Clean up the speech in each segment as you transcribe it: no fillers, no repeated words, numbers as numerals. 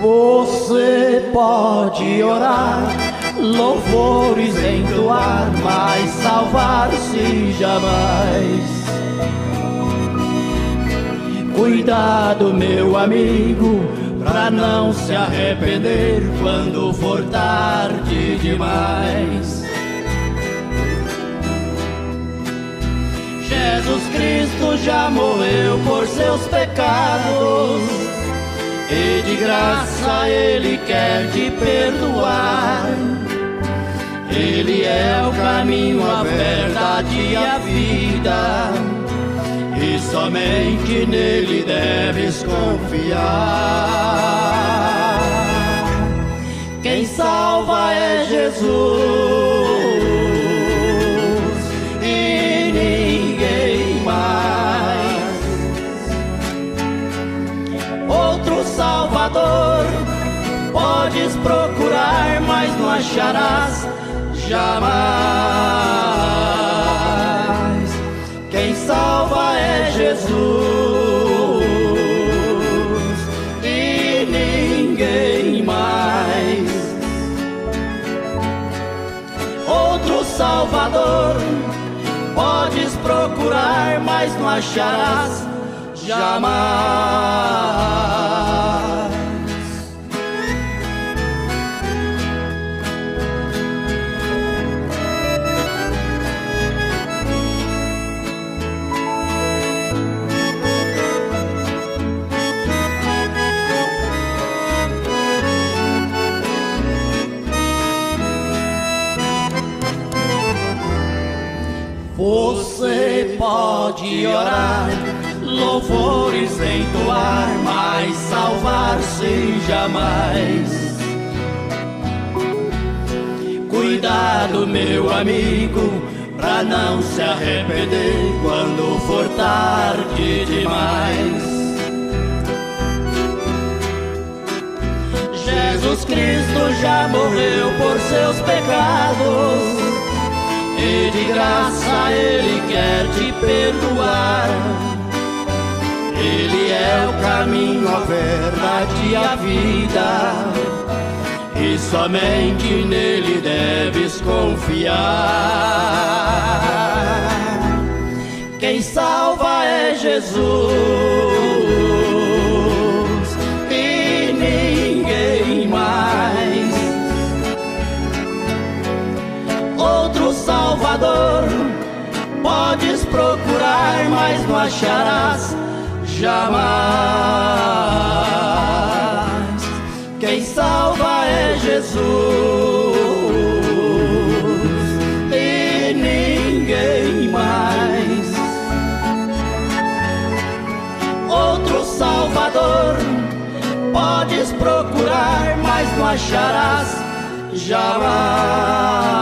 Você pode orar, louvores entoar, mas salvar-se jamais. Cuidado, meu amigo, pra não se arrepender quando for tarde demais. Jesus Cristo já morreu por seus pecados e de graça Ele quer te perdoar. Ele é o caminho, a verdade e a vida, e somente nele deves confiar. Quem salva é Jesus e ninguém mais. Outro Salvador podes procurar, mas não acharás jamais. Quem salva é Jesus e ninguém mais. Outro Salvador podes procurar, mas não acharás jamais. Você pode orar, louvores entoar, mas salvar-se jamais. Cuidado, meu amigo, pra não se arrepender quando for tarde demais. Jesus Cristo já morreu por seus pecados e de graça Ele quer te perdoar. Ele é o caminho, a verdade e a vida, e somente nele deves confiar. Quem salva é Jesus e ninguém mais. Outro Salvador podes procurar, mas não acharás jamais. Quem salva é Jesus e ninguém mais. Outro Salvador podes procurar, mas não acharás jamais.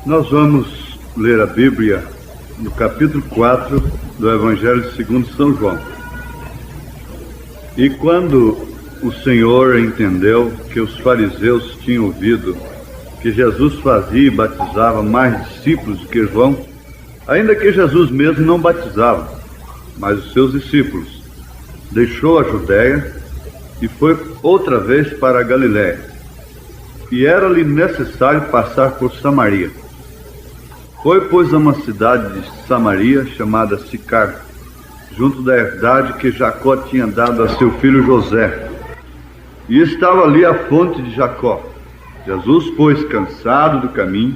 Nós vamos ler a Bíblia no capítulo 4 do Evangelho segundo São João. E quando o Senhor entendeu que os fariseus tinham ouvido que Jesus fazia e batizava mais discípulos do que João, ainda que Jesus mesmo não batizava, mas os seus discípulos, deixou a Judéia e foi outra vez para a Galiléia. E era-lhe necessário passar por Samaria. Foi, pois, a uma cidade de Samaria, chamada Sicar, junto da herdade que Jacó tinha dado a seu filho José. E estava ali a fonte de Jacó. Jesus, pois, cansado do caminho,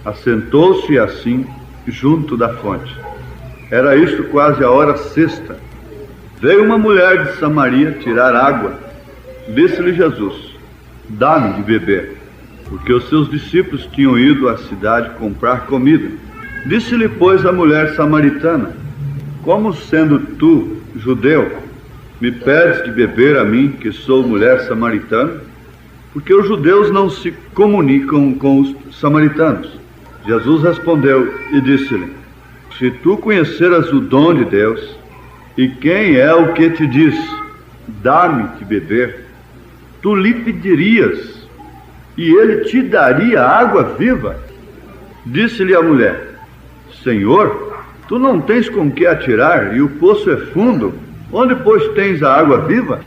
assentou-se assim junto da fonte. Era isto quase a hora sexta. Veio uma mulher de Samaria tirar água. Disse-lhe Jesus: dá-me de beber, porque os seus discípulos tinham ido à cidade comprar comida. Disse-lhe, pois, a mulher samaritana: como sendo tu, judeu, me pedes de beber a mim, que sou mulher samaritana? Porque os judeus não se comunicam com os samaritanos. Jesus respondeu e disse-lhe: se tu conheceras o dom de Deus, e quem é o que te diz, dá-me de beber, tu lhe pedirias, e ele te daria água viva. Disse-lhe a mulher: Senhor, tu não tens com que atirar, e o poço é fundo. Onde, pois, tens a água viva?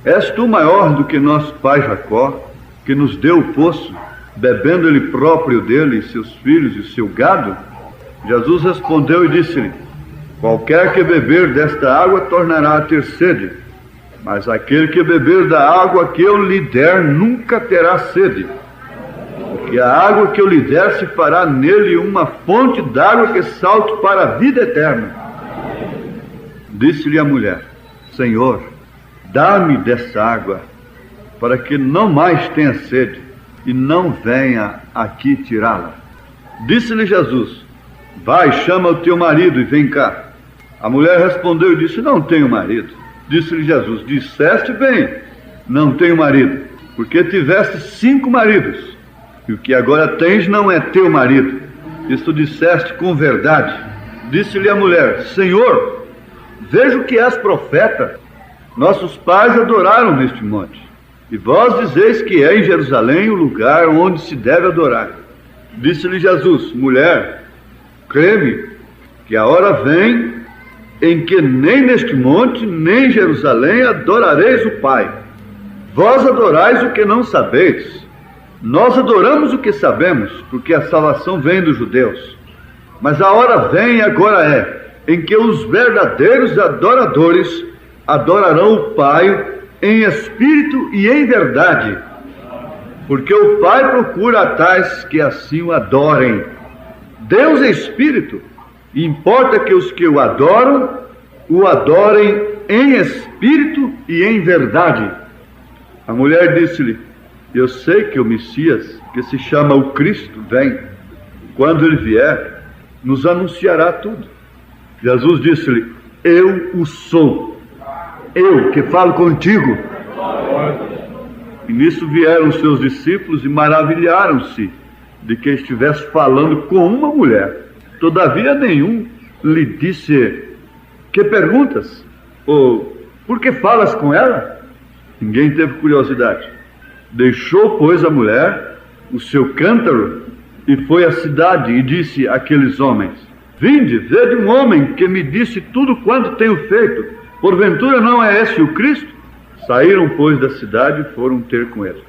És tu maior do que nosso pai Jacó, que nos deu o poço, bebendo ele próprio dele, e seus filhos e seu gado? Jesus respondeu e disse-lhe: qualquer que beber desta água tornará a ter sede, mas aquele que beber da água que eu lhe der nunca terá sede, porque a água que eu lhe der se fará nele uma fonte d'água que salte para a vida eterna. Disse-lhe a mulher: Senhor, dá-me dessa água, para que não mais tenha sede, e não venha aqui tirá-la. Disse-lhe Jesus: vai, chama o teu marido e vem cá. A mulher respondeu e disse: não tenho marido. Disse-lhe Jesus: disseste bem, não tenho marido, porque tiveste 5 maridos, e o que agora tens não é teu marido. Isto disseste com verdade. Disse-lhe a mulher: Senhor, vejo que és profeta. Nossos pais adoraram neste monte, e vós dizeis que é em Jerusalém o lugar onde se deve adorar. Disse-lhe Jesus: mulher, crê-me, que a hora vem em que nem neste monte, nem em Jerusalém adorareis o Pai. Vós adorais o que não sabeis. Nós adoramos o que sabemos, porque a salvação vem dos judeus. Mas a hora vem, e agora é, em que os verdadeiros adoradores adorarão o Pai em espírito e em verdade, porque o Pai procura a tais que assim o adorem. Deus é espírito, e importa que os que o adorem em espírito e em verdade. A mulher disse-lhe: eu sei que o Messias, que se chama o Cristo, vem. Quando ele vier, nos anunciará tudo. Jesus disse-lhe: eu o sou, eu que falo contigo. E nisso vieram os seus discípulos e maravilharam-se de que estivesse falando com uma mulher. Todavia nenhum lhe disse: que perguntas? Ou por que falas com ela? Ninguém teve curiosidade. Deixou, pois, a mulher o seu cântaro e foi à cidade e disse àqueles homens: vinde, vede um homem que me disse tudo quanto tenho feito. Porventura não é esse o Cristo? Saíram, pois, da cidade e foram ter com ele.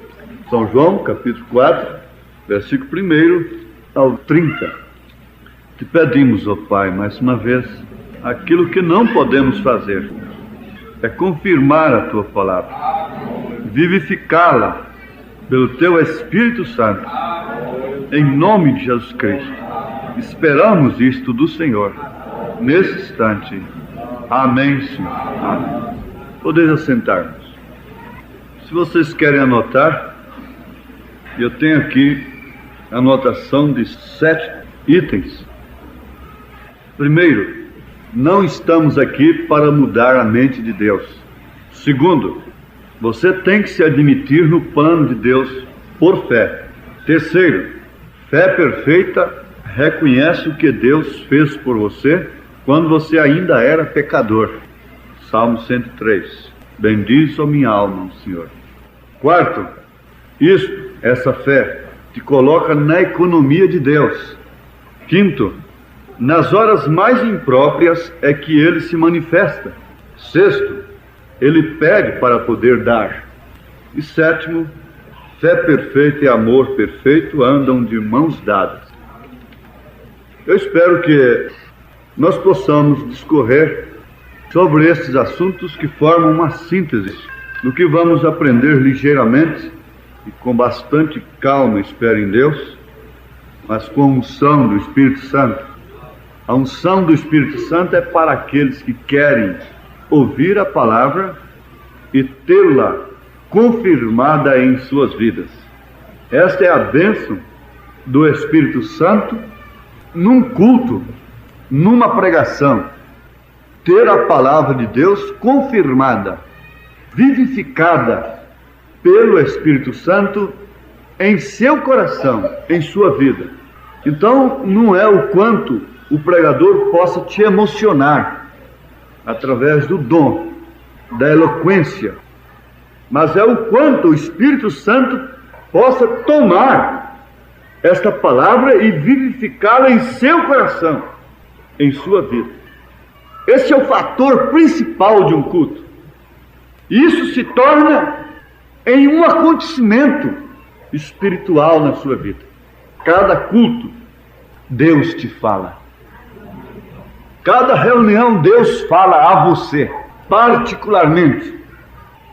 São João, capítulo 4, versículo 1 ao 30. Te pedimos, ó Pai, mais uma vez, aquilo que não podemos fazer é confirmar a Tua palavra, vivificá-la pelo Teu Espírito Santo, em nome de Jesus Cristo. Esperamos isto do Senhor, nesse instante. Amém, Senhor. Amém. Podeis assentar-nos. Se vocês querem anotar, eu tenho aqui a anotação de 7 itens. Primeiro, não estamos aqui para mudar a mente de Deus. Segundo, você tem que se admitir no plano de Deus por fé. Terceiro, fé perfeita reconhece o que Deus fez por você quando você ainda era pecador. Salmo 103. Bendiz, ó minha alma, o Senhor. Quarto, essa fé te coloca na economia de Deus. Quinto, nas horas mais impróprias é que Ele se manifesta. Sexto, Ele pede para poder dar. E sétimo, fé perfeita e amor perfeito andam de mãos dadas. Eu espero que nós possamos discorrer sobre esses assuntos que formam uma síntese do que vamos aprender ligeiramente e com bastante calma, espero em Deus, mas com a unção do Espírito Santo. A unção do Espírito Santo é para aqueles que querem ouvir a palavra e tê-la confirmada em suas vidas. Esta é a bênção do Espírito Santo num culto, numa pregação. Ter a palavra de Deus confirmada, vivificada pelo Espírito Santo em seu coração, em sua vida. Então, não é o quanto o pregador possa te emocionar através do dom, da eloquência, mas é o quanto o Espírito Santo possa tomar esta palavra e vivificá-la em seu coração, em sua vida. Esse é o fator principal de um culto. Isso se torna em um acontecimento espiritual na sua vida. Cada culto, Deus te fala. Cada reunião, Deus fala a você, particularmente.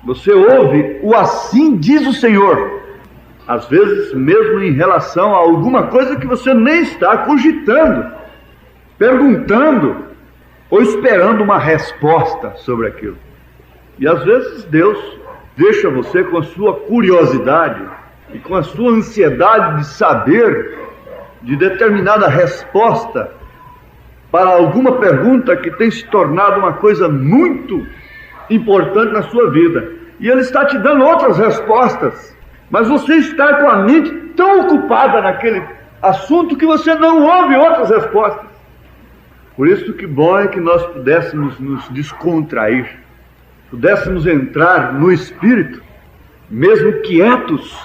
Você ouve o assim diz o Senhor. Às vezes, mesmo em relação a alguma coisa que você nem está cogitando, perguntando ou esperando uma resposta sobre aquilo. E às vezes Deus deixa você com a sua curiosidade e com a sua ansiedade de saber de determinada resposta para alguma pergunta que tem se tornado uma coisa muito importante na sua vida. E Ele está te dando outras respostas, mas você está com a mente tão ocupada naquele assunto que você não ouve outras respostas. Por isso que bom é que nós pudéssemos nos descontrair, pudéssemos entrar no Espírito, mesmo quietos,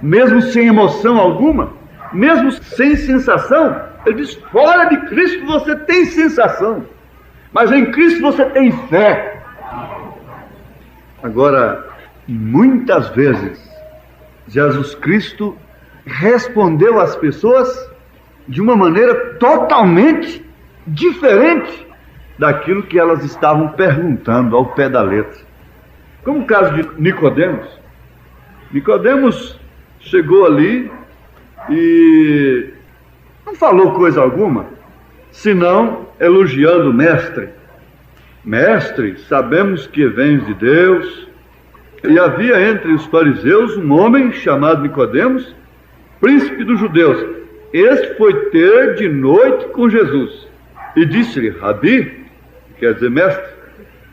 mesmo sem emoção alguma, mesmo sem sensação. Ele diz, fora de Cristo você tem sensação, mas em Cristo você tem fé. Agora, muitas vezes, Jesus Cristo respondeu às pessoas de uma maneira totalmente diferente daquilo que elas estavam perguntando ao pé da letra. Como o caso de Nicodemos. Nicodemos chegou ali e não falou coisa alguma, senão elogiando o mestre. Mestre, sabemos que vens de Deus. E havia entre os fariseus um homem chamado Nicodemos, príncipe dos judeus. Este foi ter de noite com Jesus e disse-lhe, Rabi, quer dizer mestre,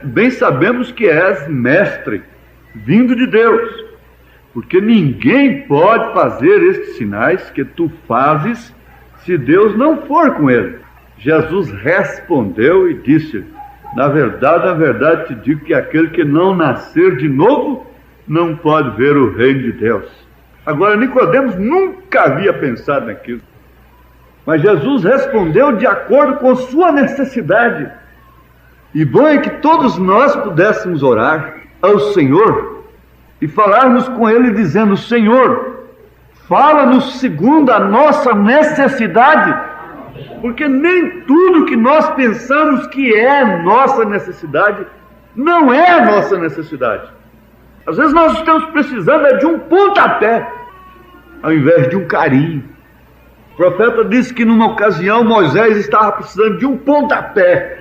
bem sabemos que és mestre, vindo de Deus, porque ninguém pode fazer estes sinais que tu fazes se Deus não for com ele. Jesus respondeu e disse, na verdade te digo que aquele que não nascer de novo não pode ver o reino de Deus. Agora, Nicodemos nunca havia pensado naquilo, mas Jesus respondeu de acordo com sua necessidade. E bom é que todos nós pudéssemos orar ao Senhor e falarmos com Ele dizendo, Senhor, fala-nos segundo a nossa necessidade, porque nem tudo que nós pensamos que é nossa necessidade, não é a nossa necessidade. Às vezes nós estamos precisando de um pontapé, ao invés de um carinho. O profeta disse que numa ocasião Moisés estava precisando de um pontapé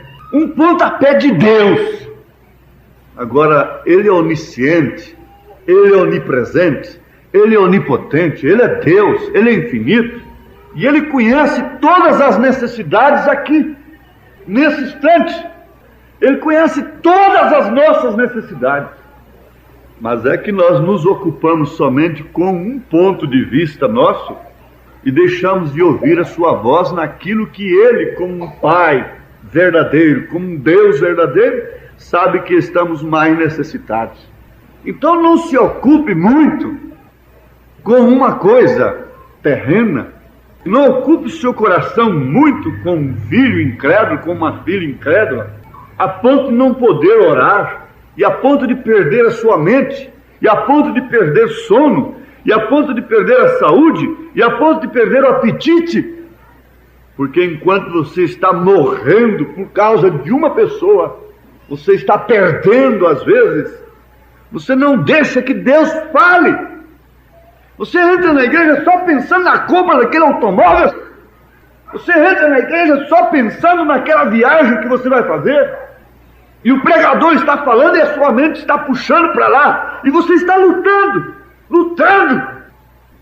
de Deus. Agora, Ele é onisciente, Ele é onipresente, Ele é onipotente, Ele é Deus, Ele é infinito, e Ele conhece todas as necessidades aqui, nesse instante. Ele conhece todas as nossas necessidades. Mas é que nós nos ocupamos somente com um ponto de vista nosso e deixamos de ouvir a sua voz naquilo que Ele, como um Pai verdadeiro, como um Deus verdadeiro, sabe que estamos mais necessitados. Então não se ocupe muito com uma coisa terrena, não ocupe seu coração muito com um filho incrédulo, com uma filha incrédula, a ponto de não poder orar e a ponto de perder a sua mente, e a ponto de perder sono, e a ponto de perder a saúde, e a ponto de perder o apetite, porque enquanto você está morrendo por causa de uma pessoa, você está perdendo às vezes, você não deixa que Deus fale. Você entra na igreja só pensando na compra daquele automóvel, você entra na igreja só pensando naquela viagem que você vai fazer, e o pregador está falando e a sua mente está puxando para lá, e você está lutando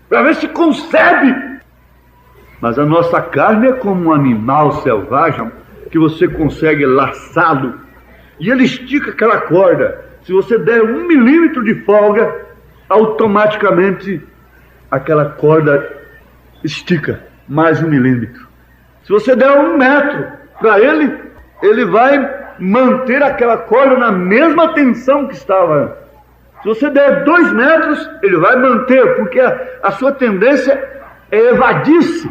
para ver se concebe. Mas a nossa carne é como um animal selvagem que você consegue laçá-lo e ele estica aquela corda. Se você der 1 milímetro de folga, automaticamente aquela corda estica mais 1 milímetro. Se você der 1 metro para ele, ele vai manter aquela corda na mesma tensão que estava. Se você der 2 metros, ele vai manter, porque a sua tendência é evadir-se.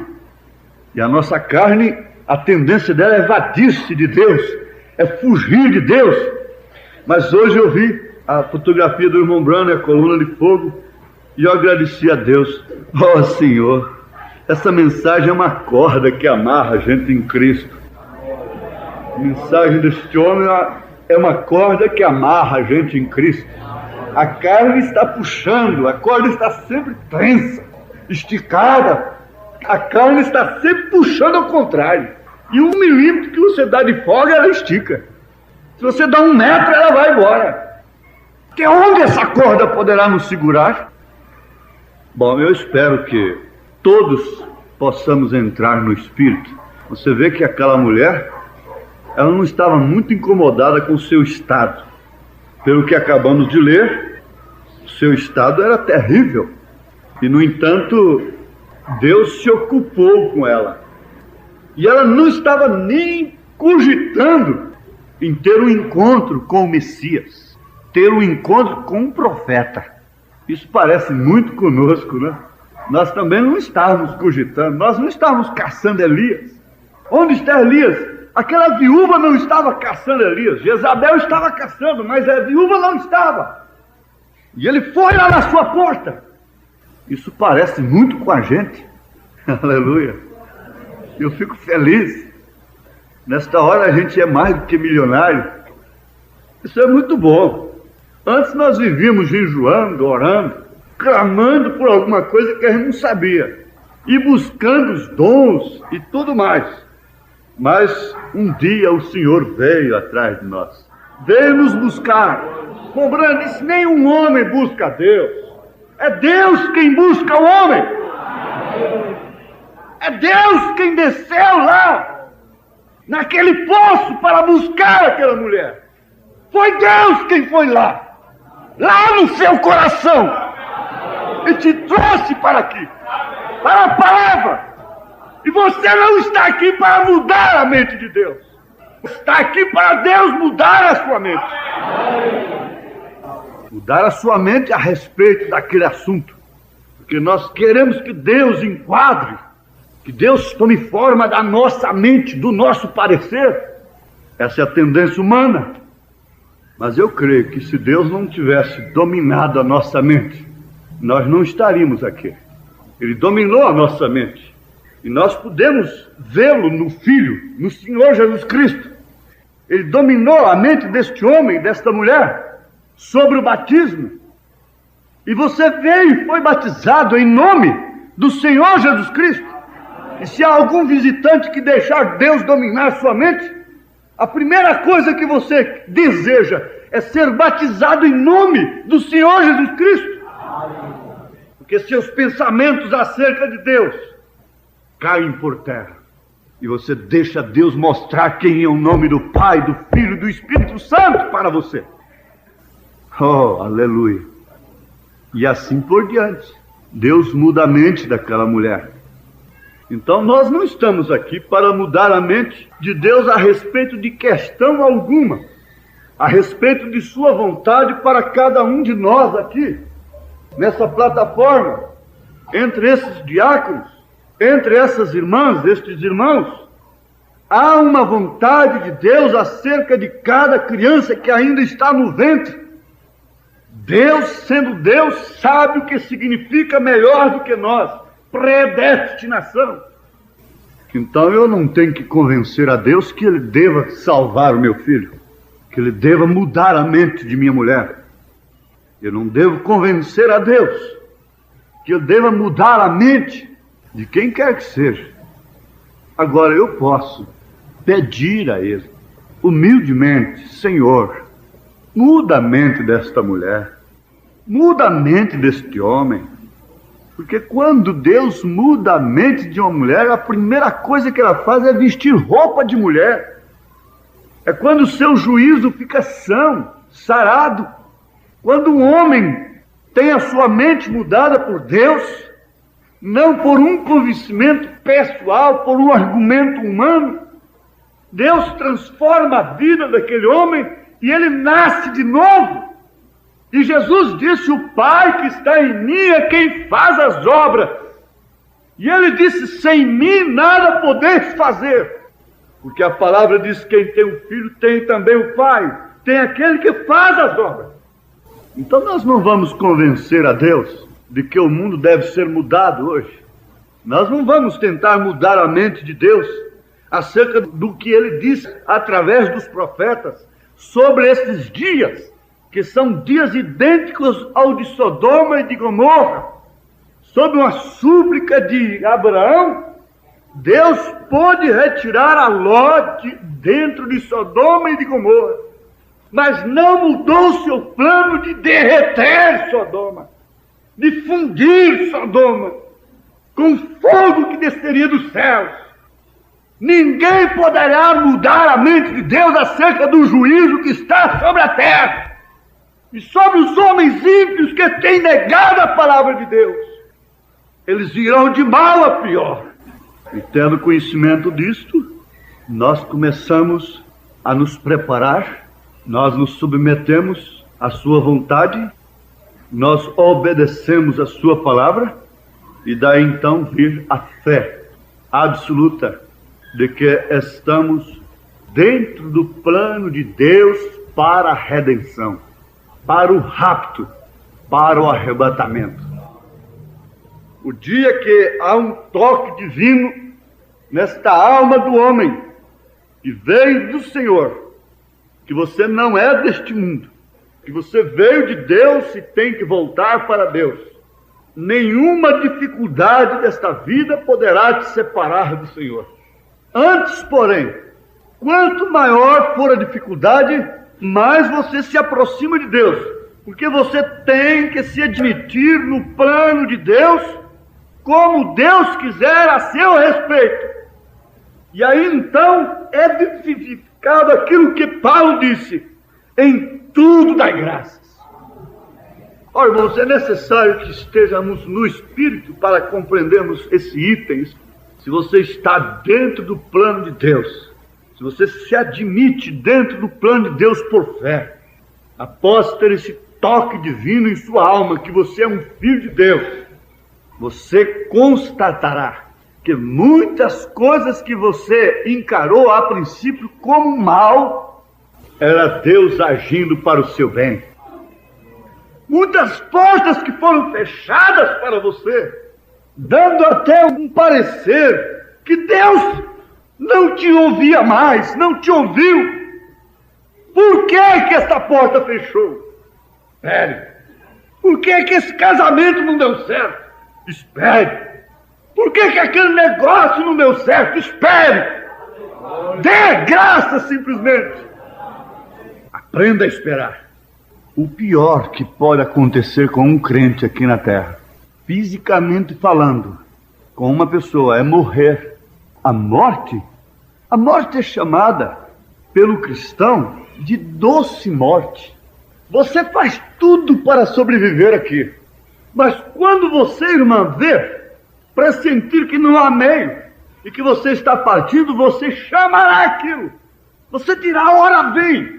E a nossa carne, a tendência dela é evadir-se de Deus, é fugir de Deus. Mas hoje eu vi a fotografia do irmão Branham, a coluna de fogo, e eu agradeci a Deus. Oh Senhor, essa mensagem é uma corda que amarra a gente em Cristo. A mensagem deste homem é uma corda que amarra a gente em Cristo. A carne está puxando, a corda está sempre tensa, esticada. A carne está sempre puxando ao contrário. E 1 milímetro que você dá de folga, ela estica. Se você dá 1 metro, ela vai embora. Até onde essa corda poderá nos segurar? Bom, eu espero que todos possamos entrar no Espírito. Você vê que aquela mulher, ela não estava muito incomodada com o seu estado. Pelo que acabamos de ler, o seu estado era terrível. E, no entanto, Deus se ocupou com ela. E ela não estava nem cogitando em ter um encontro com o Messias, ter um encontro com um profeta. Isso parece muito conosco, né? Nós também não estávamos cogitando, nós não estávamos caçando Elias. Onde está Elias? Aquela viúva não estava caçando Elias, Jezabel estava caçando, mas a viúva não estava. E ele foi lá na sua porta. Isso parece muito com a gente. Aleluia. Eu fico feliz. Nesta hora a gente é mais do que milionário. Isso é muito bom. Antes nós vivíamos jejuando, orando, clamando por alguma coisa que a gente não sabia, e buscando os dons e tudo mais. Mas um dia o Senhor veio atrás de nós, veio nos buscar. Cobrando, disse: nenhum homem busca a Deus, é Deus quem busca o homem. É Deus quem desceu lá naquele poço para buscar aquela mulher. Foi Deus quem foi lá no seu coração, e te trouxe para aqui, para a palavra. E você não está aqui para mudar a mente de Deus, está aqui para Deus mudar a sua mente. Mudar a sua mente a respeito daquele assunto, porque nós queremos que Deus enquadre, que Deus tome forma da nossa mente, do nosso parecer. Essa é a tendência humana. Mas eu creio que se Deus não tivesse dominado a nossa mente, nós não estaríamos aqui. Ele dominou a nossa mente. E nós podemos vê-lo no Filho, no Senhor Jesus Cristo. Ele dominou a mente deste homem, desta mulher, sobre o batismo. E você veio e foi batizado em nome do Senhor Jesus Cristo. E se há algum visitante que deixar Deus dominar sua mente, a primeira coisa que você deseja é ser batizado em nome do Senhor Jesus Cristo. Porque seus pensamentos acerca de Deus caem por terra. E você deixa Deus mostrar quem é o nome do Pai, do Filho e do Espírito Santo para você. Oh, aleluia. E assim por diante. Deus muda a mente daquela mulher. Então nós não estamos aqui para mudar a mente de Deus a respeito de questão alguma, a respeito de sua vontade para cada um de nós aqui, nessa plataforma, entre esses diáconos, entre essas irmãs, estes irmãos. Há uma vontade de Deus acerca de cada criança que ainda está no ventre. Deus, sendo Deus, sabe o que significa melhor do que nós: predestinação. Então eu não tenho que convencer a Deus que Ele deva salvar o meu filho, que Ele deva mudar a mente de minha mulher. Eu não devo convencer a Deus que Ele deva mudar a mente de quem quer que seja. Agora eu posso pedir a Ele, humildemente: Senhor, muda a mente desta mulher, muda a mente deste homem. Porque quando Deus muda a mente de uma mulher, a primeira coisa que ela faz é vestir roupa de mulher. É quando o seu juízo fica são, sarado. Quando um homem tem a sua mente mudada por Deus, não por um convencimento pessoal, por um argumento humano, Deus transforma a vida daquele homem e ele nasce de novo. E Jesus disse: o Pai que está em mim é quem faz as obras. E ele disse: sem mim nada podeis fazer. Porque a palavra diz: quem tem um filho tem também o Pai, tem aquele que faz as obras. Então nós não vamos convencer a Deus de que o mundo deve ser mudado hoje. Nós não vamos tentar mudar a mente de Deus acerca do que Ele disse através dos profetas sobre esses dias, que são dias idênticos ao de Sodoma e de Gomorra. Sob uma súplica de Abraão, Deus pôde retirar a Ló dentro de Sodoma e de Gomorra, mas não mudou seu plano de derreter Sodoma, de fundir Sodoma com fogo que desceria dos céus. Ninguém poderá mudar a mente de Deus acerca do juízo que está sobre a terra e sobre os homens ímpios que têm negado a palavra de Deus. Eles irão de mal a pior. E tendo conhecimento disto, nós começamos a nos preparar, nós nos submetemos à sua vontade, nós obedecemos a sua palavra, e daí então vir a fé absoluta de que estamos dentro do plano de Deus para a redenção, para o rapto, para o arrebatamento. O dia que há um toque divino nesta alma do homem que veio do Senhor, que você não é deste mundo, que você veio de Deus e tem que voltar para Deus, nenhuma dificuldade desta vida poderá te separar do Senhor. Antes, porém, quanto maior for a dificuldade, mais você se aproxima de Deus, porque você tem que se admitir no plano de Deus, como Deus quiser a seu respeito. E aí então é vivificado aquilo que Paulo disse: em tudo dai graças. Ora, irmãos, é necessário que estejamos no Espírito para compreendermos esse item. Se você está dentro do plano de Deus, se você se admite dentro do plano de Deus por fé, após ter esse toque divino em sua alma, que você é um filho de Deus, você constatará que muitas coisas que você encarou a princípio como mal, era Deus agindo para o seu bem. Muitas portas que foram fechadas para você, dando até um parecer que Deus não te ouvia mais, não te ouviu. Por que esta porta fechou? Espere. Por que esse casamento não deu certo? Espere. Por que aquele negócio não deu certo? Espere. Dê graça simplesmente. Aprenda a esperar. O pior que pode acontecer com um crente aqui na terra, fisicamente falando, com uma pessoa, é morrer. A morte é chamada pelo cristão de doce morte. Você faz tudo para sobreviver aqui, mas quando você, irmã, vê, para sentir que não há meio e que você está partindo, você chamará aquilo. Você dirá: a hora vem.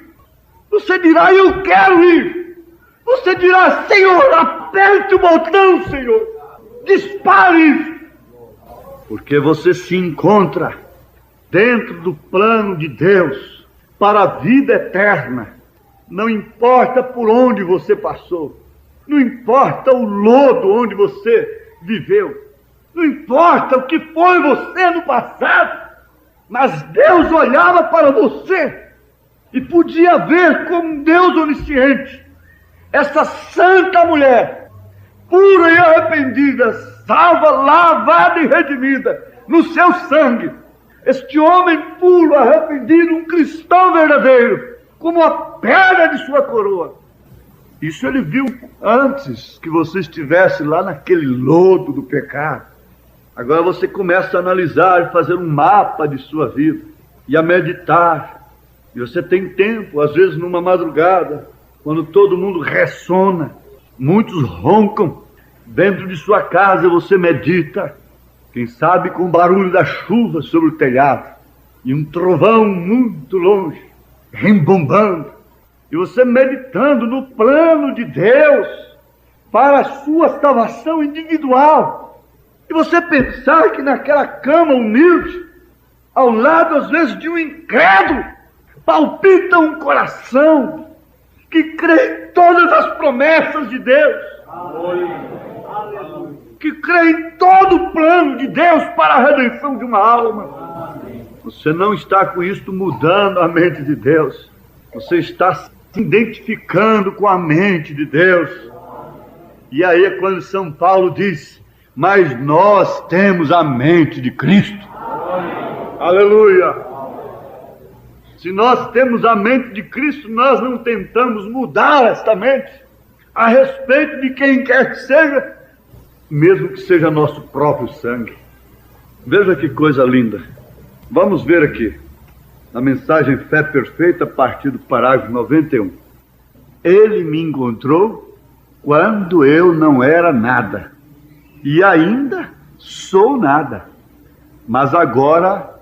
Você dirá: eu quero ir. Você dirá: Senhor, aperte o botão, Senhor. Dispare. Porque você se encontra dentro do plano de Deus para a vida eterna. Não importa por onde você passou, não importa o lodo onde você viveu, não importa o que foi você no passado, mas Deus olhava para você e podia ver como Deus onisciente, essa santa mulher, pura e arrependida, salva, lavada e redimida no seu sangue, este homem puro, arrependido, um cristão verdadeiro, como a pedra de sua coroa. Isso ele viu antes que você estivesse lá naquele lodo do pecado. Agora você começa a analisar, fazer um mapa de sua vida e a meditar. E você tem tempo, às vezes numa madrugada, quando todo mundo ressona, muitos roncam, dentro de sua casa você medita, quem sabe com o barulho da chuva sobre o telhado e um trovão muito longe, rembombando, e você meditando no plano de Deus para a sua salvação individual. E você pensar que naquela cama humilde, ao lado às vezes de um incrédulo, palpita um coração que crê em todas as promessas de Deus, que crê em todo o plano de Deus para a redenção de uma alma. Você não está com isto mudando a mente de Deus, você está se identificando com a mente de Deus. E aí é quando São Paulo diz: mas nós temos a mente de Cristo. Aleluia! Se nós temos a mente de Cristo, nós não tentamos mudar esta mente a respeito de quem quer que seja, mesmo que seja nosso próprio sangue. Veja que coisa linda. Vamos ver aqui a mensagem Fé Perfeita, a partir do parágrafo 91. Ele me encontrou quando eu não era nada, e ainda sou nada, mas agora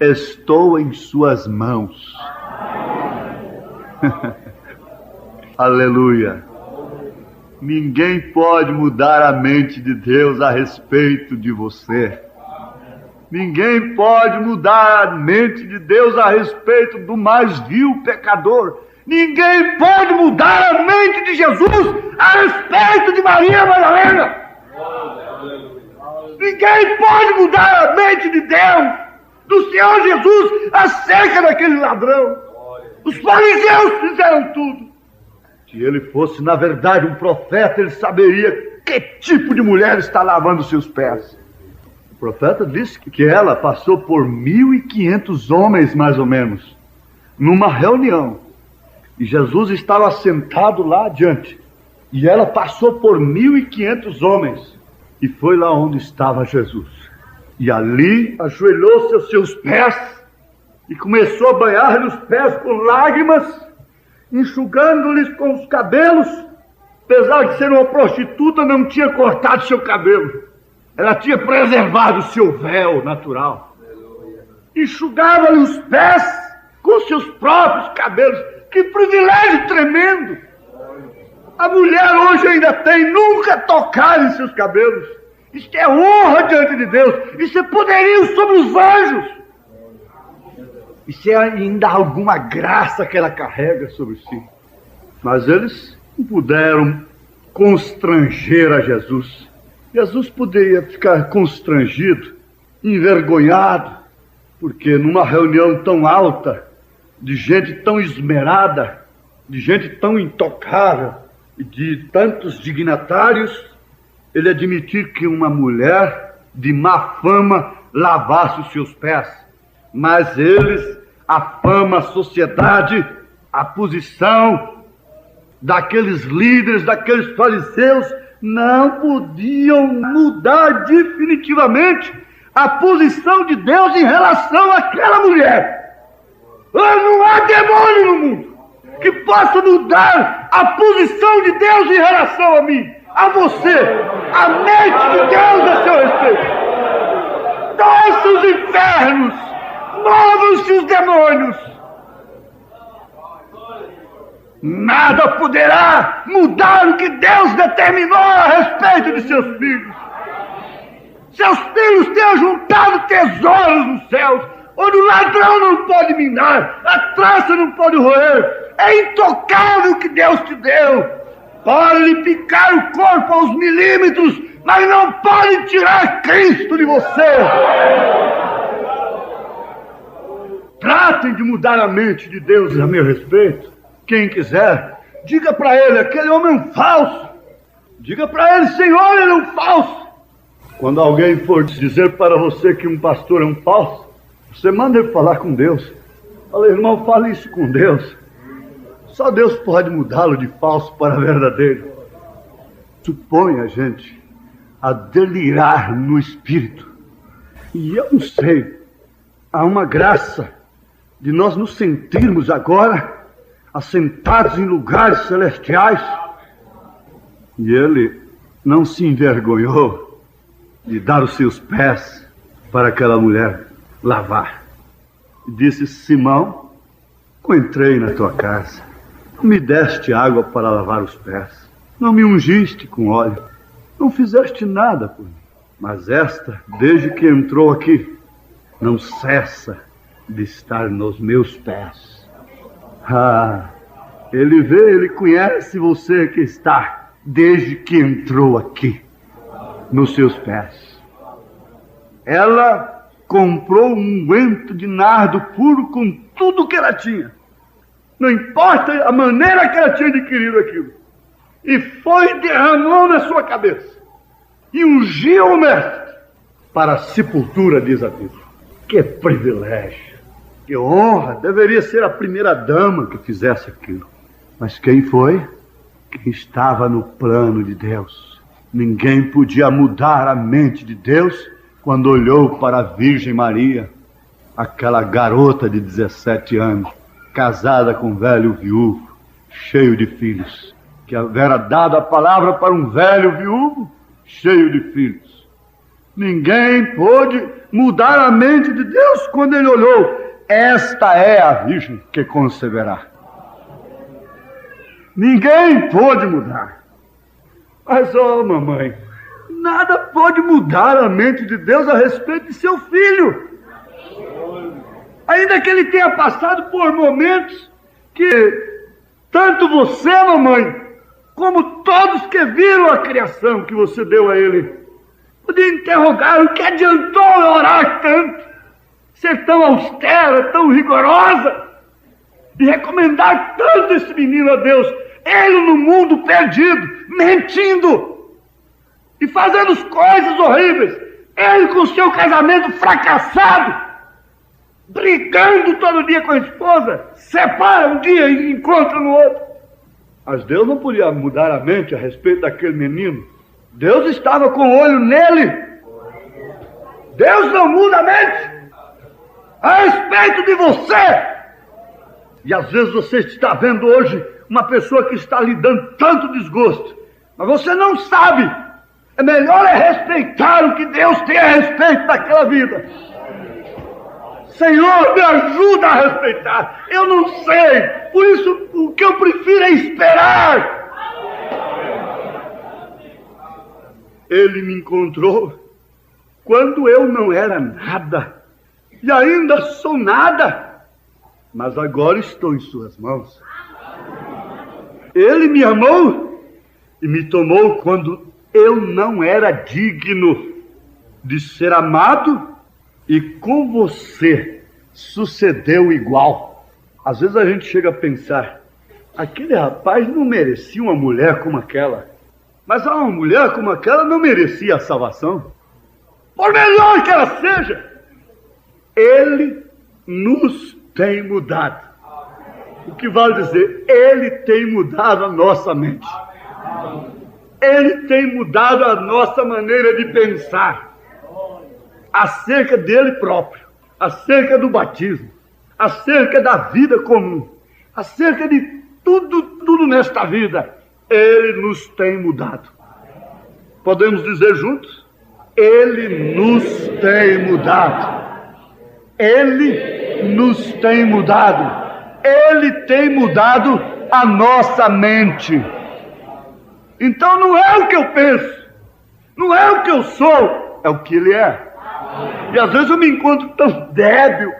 estou em suas mãos. Aleluia! Ninguém pode mudar a mente de Deus a respeito de você. Ninguém pode mudar a mente de Deus a respeito do mais vil pecador. Ninguém pode mudar a mente de Jesus a respeito de Maria Madalena. Ninguém pode mudar a mente de Deus, do Senhor Jesus, acerca daquele ladrão. Os fariseus fizeram tudo. Se ele fosse, na verdade, um profeta, ele saberia que tipo de mulher está lavando seus pés. O profeta disse que ela passou por 1.500 homens, mais ou menos, numa reunião. E Jesus estava sentado lá adiante. E ela passou por 1.500 homens. E foi lá onde estava Jesus. E ali ajoelhou-se aos seus pés e começou a banhar-lhe os pés com lágrimas, enxugando-lhes com os cabelos. Apesar de ser uma prostituta, não tinha cortado seu cabelo. Ela tinha preservado o seu véu natural. Enxugava-lhe os pés com seus próprios cabelos. Que privilégio tremendo! A mulher hoje ainda tem nunca tocar em seus cabelos. Isso é honra diante de Deus. Isso é poderio sobre os anjos. Isso é ainda alguma graça que ela carrega sobre si. Mas eles não puderam constranger a Jesus. Jesus poderia ficar constrangido, envergonhado, porque numa reunião tão alta, de gente tão esmerada, de gente tão intocável, e de tantos dignatários, ele admitir que uma mulher de má fama lavasse os seus pés. Mas eles, a fama, a sociedade, a posição daqueles líderes, daqueles fariseus, não podiam mudar definitivamente a posição de Deus em relação àquela mulher. Não há demônio no mundo que possa mudar a posição de Deus em relação a mim, a você, a mente de Deus a seu respeito. Desce os infernos, movam-se os demônios. Nada poderá mudar o que Deus determinou a respeito de seus filhos. Seus filhos têm juntado tesouros nos céus. onde o ladrão não pode minar, a traça não pode roer. É intocável o que Deus te deu. Pode lhe picar o corpo aos milímetros, mas não pode tirar Cristo de você. Tratem de mudar a mente de Deus a meu respeito. Quem quiser, diga para ele, aquele homem é um falso. Diga para ele, Senhor, ele é um falso. Quando alguém for dizer para você que um pastor é um falso, você manda ele falar com Deus. Fala, irmão, fale isso com Deus. Só Deus pode mudá-lo de falso para verdadeiro. Supõe a gente a delirar no espírito. E eu não sei, há uma graça de nós nos sentirmos agora assentados em lugares celestiais. E ele não se envergonhou de dar os seus pés para aquela mulher lavar. E disse, Simão, eu entrei na tua casa, não me deste água para lavar os pés, não me ungiste com óleo, não fizeste nada por mim. Mas esta, desde que entrou aqui, não cessa de estar nos meus pés. Ele vê, ele conhece você que está desde que entrou aqui, nos seus pés. Ela comprou um unguento de nardo puro com tudo que ela tinha. Não importa a maneira que ela tinha adquirido aquilo. E foi e derramou na sua cabeça. E ungiu o mestre para a sepultura, diz a Bíblia. Que privilégio, que honra. Deveria ser a primeira dama que fizesse aquilo. Mas quem foi? Quem estava no plano de Deus. Ninguém podia mudar a mente de Deus quando olhou para a Virgem Maria, aquela garota de 17 anos, casada com um velho viúvo, cheio de filhos, que havia dado a palavra para um velho viúvo, cheio de filhos. Ninguém pôde mudar a mente de Deus quando ele olhou. Esta é a Virgem que conceberá. Ninguém pôde mudar. Mas, mamãe, nada pode mudar a mente de Deus a respeito de seu filho. Ainda que ele tenha passado por momentos que tanto você, mamãe, como todos que viram a criação que você deu a ele, podia interrogar o que adiantou orar tanto, ser tão austera, tão rigorosa, e recomendar tanto esse menino a Deus, ele no mundo perdido, mentindo e fazendo coisas horríveis, ele com seu casamento fracassado, brigando todo dia com a esposa, separa um dia e encontra no outro. Mas Deus não podia mudar a mente a respeito daquele menino. Deus estava com o olho nele. Deus não muda a mente a respeito de você. E às vezes você está vendo hoje uma pessoa que está lhe dando tanto desgosto, mas você não sabe. É melhor respeitar o que Deus tem a respeito daquela vida. Senhor, me ajuda a respeitar. Eu não sei, por isso o que eu prefiro é esperar. Ele me encontrou quando eu não era nada, e ainda sou nada, mas agora estou em suas mãos. Ele me amou e me tomou quando eu não era digno de ser amado, e com você sucedeu igual. Às vezes a gente chega a pensar, aquele rapaz não merecia uma mulher como aquela, mas uma mulher como aquela não merecia a salvação, por melhor que ela seja. Ele nos tem mudado. O que vale dizer, ele tem mudado a nossa mente. Ele tem mudado a nossa maneira de pensar acerca dele próprio, acerca do batismo, acerca da vida comum, acerca de tudo nesta vida. Ele nos tem mudado. Podemos dizer juntos? Ele nos tem mudado. Ele nos tem mudado. Ele tem mudado a nossa mente. Então não é o que eu penso, não é o que eu sou, é o que ele é. E às vezes eu me encontro tão débil,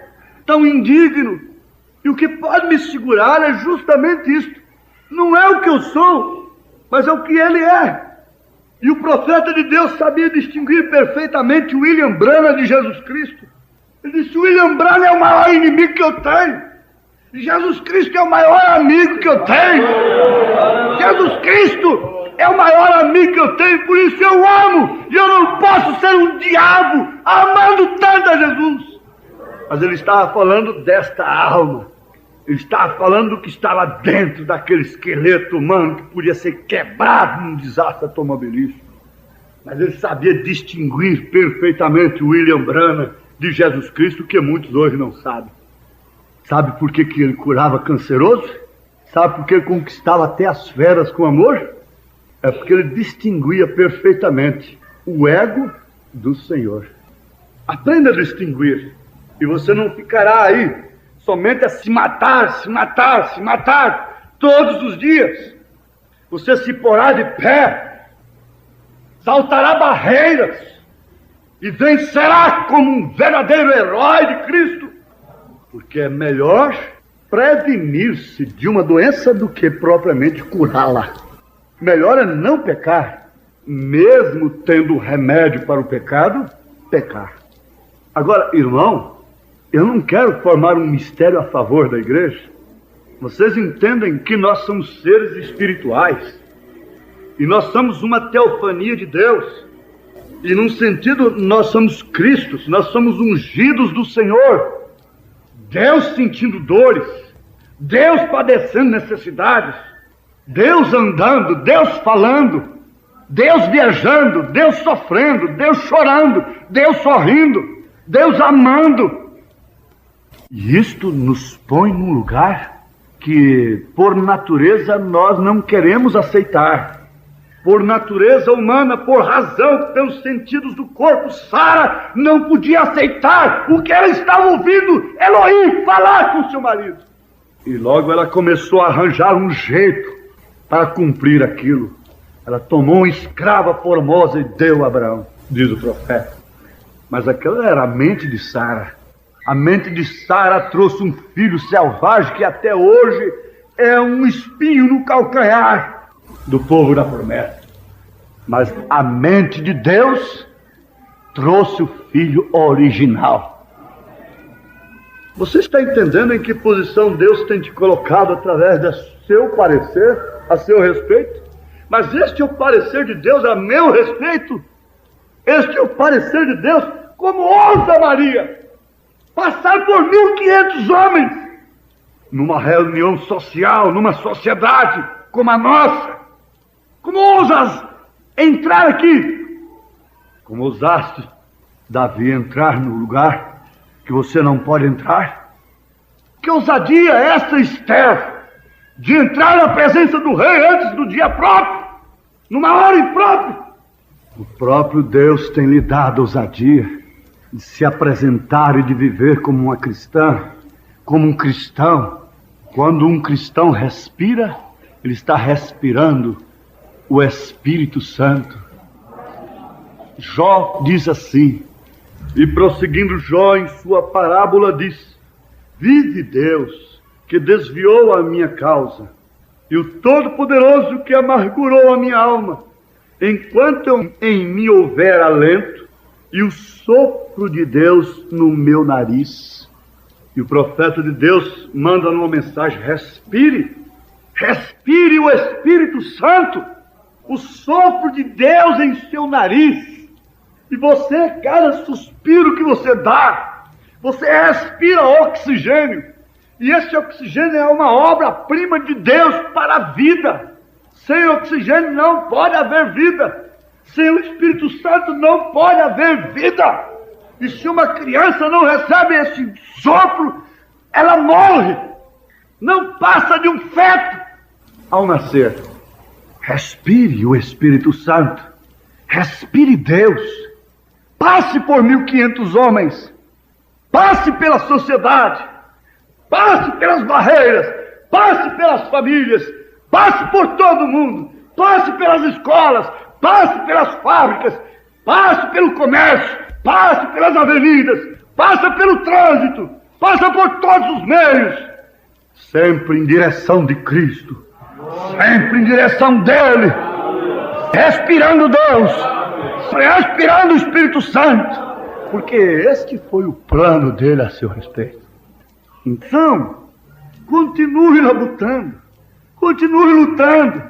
tão indigno. E o que pode me segurar é justamente isto. Não é o que eu sou, mas é o que ele é. E o profeta de Deus sabia distinguir perfeitamente William Branham de Jesus Cristo. Ele disse: William Branham é o maior inimigo que eu tenho. E Jesus Cristo é o maior amigo que eu tenho. Jesus Cristo é o maior amigo que eu tenho, por isso eu amo. E eu não posso ser um diabo amando tanto a Jesus. Mas ele estava falando desta alma. Ele estava falando do que estava dentro daquele esqueleto humano que podia ser quebrado num desastre automobilístico. Mas ele sabia distinguir perfeitamente William Branham de Jesus Cristo, que muitos hoje não sabem. Sabe por que ele curava canceroso? Sabe por que ele conquistava até as feras com amor? É porque ele distinguia perfeitamente o ego do Senhor. Aprenda a distinguir. E você não ficará aí somente a se matar todos os dias. Você se porá de pé, saltará barreiras e vencerá como um verdadeiro herói de Cristo. Porque é melhor prevenir-se de uma doença do que propriamente curá-la. Melhor é não pecar, mesmo tendo remédio para o pecado, pecar. Agora, irmão, eu não quero formar um mistério a favor da igreja. Vocês entendem que nós somos seres espirituais. E nós somos uma teofania de Deus. E num sentido, nós somos Cristos, nós somos ungidos do Senhor. Deus sentindo dores, Deus padecendo necessidades, Deus andando, Deus falando, Deus viajando, Deus sofrendo, Deus chorando, Deus sorrindo, Deus amando. E isto nos põe num lugar que, por natureza, nós não queremos aceitar. Por natureza humana, por razão, pelos sentidos do corpo, Sara não podia aceitar o que ela estava ouvindo Elohim falar com seu marido. E logo ela começou a arranjar um jeito para cumprir aquilo. Ela tomou uma escrava formosa e deu a Abraão, diz o profeta. Mas aquela era a mente de Sara. A mente de Sara trouxe um filho selvagem que até hoje é um espinho no calcanhar do povo da promessa. Mas a mente de Deus trouxe o filho original. Você está entendendo em que posição Deus tem te colocado através do seu parecer a seu respeito? Mas este é o parecer de Deus a meu respeito. Este é o parecer de Deus. Como ousa Maria passar por 1.500 homens numa reunião social, numa sociedade como a nossa? Como ousas entrar aqui? Como ousaste, Davi, entrar no lugar que você não pode entrar? Que ousadia é essa, Esther, de entrar na presença do rei antes do dia próprio, numa hora imprópria? O próprio Deus tem lhe dado ousadia de se apresentar e de viver como uma cristã, como um cristão. Quando um cristão respira, ele está respirando o Espírito Santo. Jó diz assim, e prosseguindo Jó em sua parábola diz: vive Deus, que desviou a minha causa, e o Todo-Poderoso que amargurou a minha alma, enquanto em mim houver alento, e o sopro de Deus no meu nariz. E o profeta de Deus manda numa mensagem: respire o Espírito Santo, o sopro de Deus em seu nariz. E você, cada suspiro que você dá, você respira oxigênio. E esse oxigênio é uma obra-prima de Deus para a vida. Sem oxigênio não pode haver vida. Sem o Espírito Santo não pode haver vida. E se uma criança não recebe esse sopro, ela morre. Não passa de um feto ao nascer. Respire o Espírito Santo. Respire Deus. Passe por 1.500 homens. Passe pela sociedade. Passe pelas barreiras. Passe pelas famílias. Passe por todo mundo. Passe pelas escolas. Passe pelas fábricas. Passe pelo comércio. Passe pelas avenidas. Passe pelo trânsito. passa por todos os meios, sempre em direção de Cristo, sempre em direção dele, respirando Deus, respirando o Espírito Santo, porque este foi o plano dele a seu respeito. Então, continue labutando, continue lutando,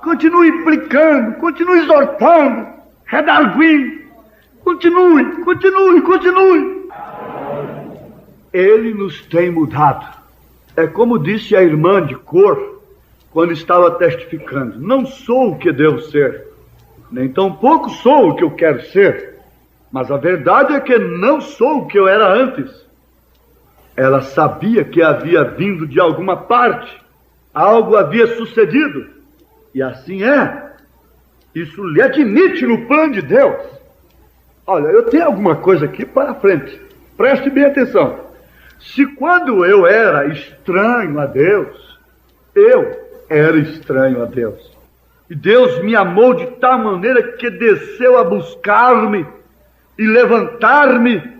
continue implicando, continue exortando, redarguindo, continue. Ele nos tem mudado. É como disse a irmã de cor, quando estava testificando: não sou o que devo ser, nem tampouco sou o que eu quero ser, mas a verdade é que não sou o que eu era antes. Ela sabia que havia vindo de alguma parte, algo havia sucedido, e assim é. Isso lhe admite no plano de Deus. Olha, eu tenho alguma coisa aqui para frente, preste bem atenção. Se quando eu era estranho a Deus, eu era estranho a Deus, e Deus me amou de tal maneira que desceu a buscar-me e levantar-me,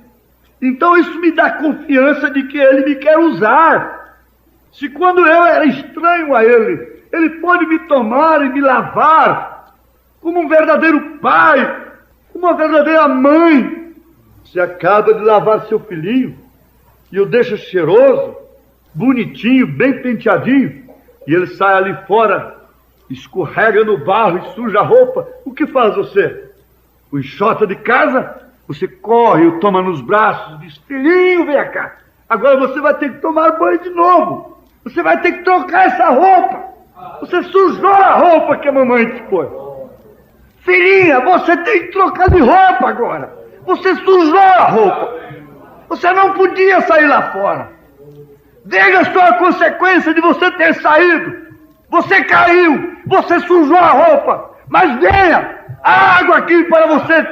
então isso me dá confiança de que Ele me quer usar. Se quando eu era estranho a Ele, Ele pode me tomar e me lavar como um verdadeiro pai, como uma verdadeira mãe. Você acaba de lavar seu filhinho e o deixa cheiroso, bonitinho, bem penteadinho, e ele sai ali fora, escorrega no barro e suja a roupa. O que faz você? O enxota de casa? Você corre, o toma nos braços, diz: filhinho, vem cá, agora você vai ter que tomar banho de novo, você vai ter que trocar essa roupa, você sujou a roupa que a mamãe te pôs. Filhinha, você tem que trocar de roupa agora, você sujou a roupa, você não podia sair lá fora. Veja só a consequência de você ter saído. Você caiu, você sujou a roupa, mas venha, a água aqui para você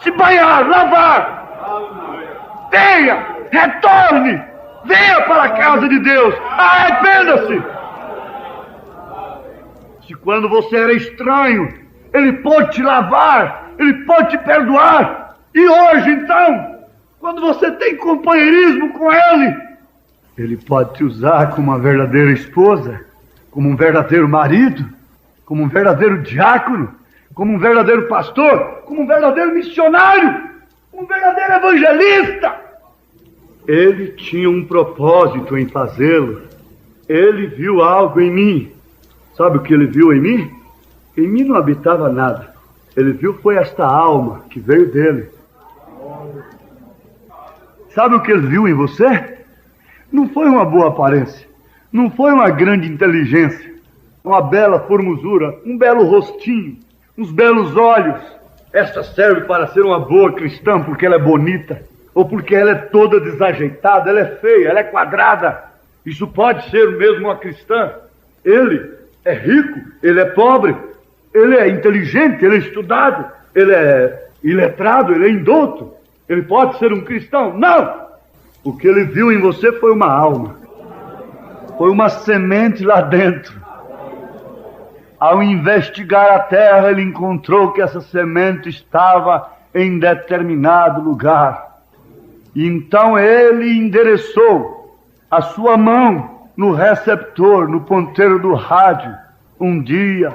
se banhar, lavar. Venha, retorne, venha para a casa de Deus, arrependa-se. Se quando você era estranho, Ele pode te lavar, Ele pode te perdoar, e hoje então, quando você tem companheirismo com Ele, Ele pode te usar como uma verdadeira esposa, como um verdadeiro marido, como um verdadeiro diácono, como um verdadeiro pastor, como um verdadeiro missionário, um verdadeiro evangelista. Ele tinha um propósito em fazê-lo. Ele viu algo em mim. Sabe o que ele viu em mim? Em mim não habitava nada. Ele viu foi esta alma que veio dele. Sabe o que ele viu em você? Não foi uma boa aparência, não foi uma grande inteligência, uma bela formosura, um belo rostinho, uns belos olhos. Esta serve para ser uma boa cristã porque ela é bonita, ou porque ela é toda desajeitada, ela é feia, ela é quadrada. Isso pode ser mesmo uma cristã. Ele é rico, ele é pobre, ele é inteligente, ele é estudado, ele é iletrado, ele é indouto. Ele pode ser um cristão? Não! O que ele viu em você foi uma alma, foi uma semente lá dentro. Ao investigar a terra, ele encontrou que essa semente estava em determinado lugar. E então ele endereçou a sua mão no receptor, no ponteiro do rádio, um dia.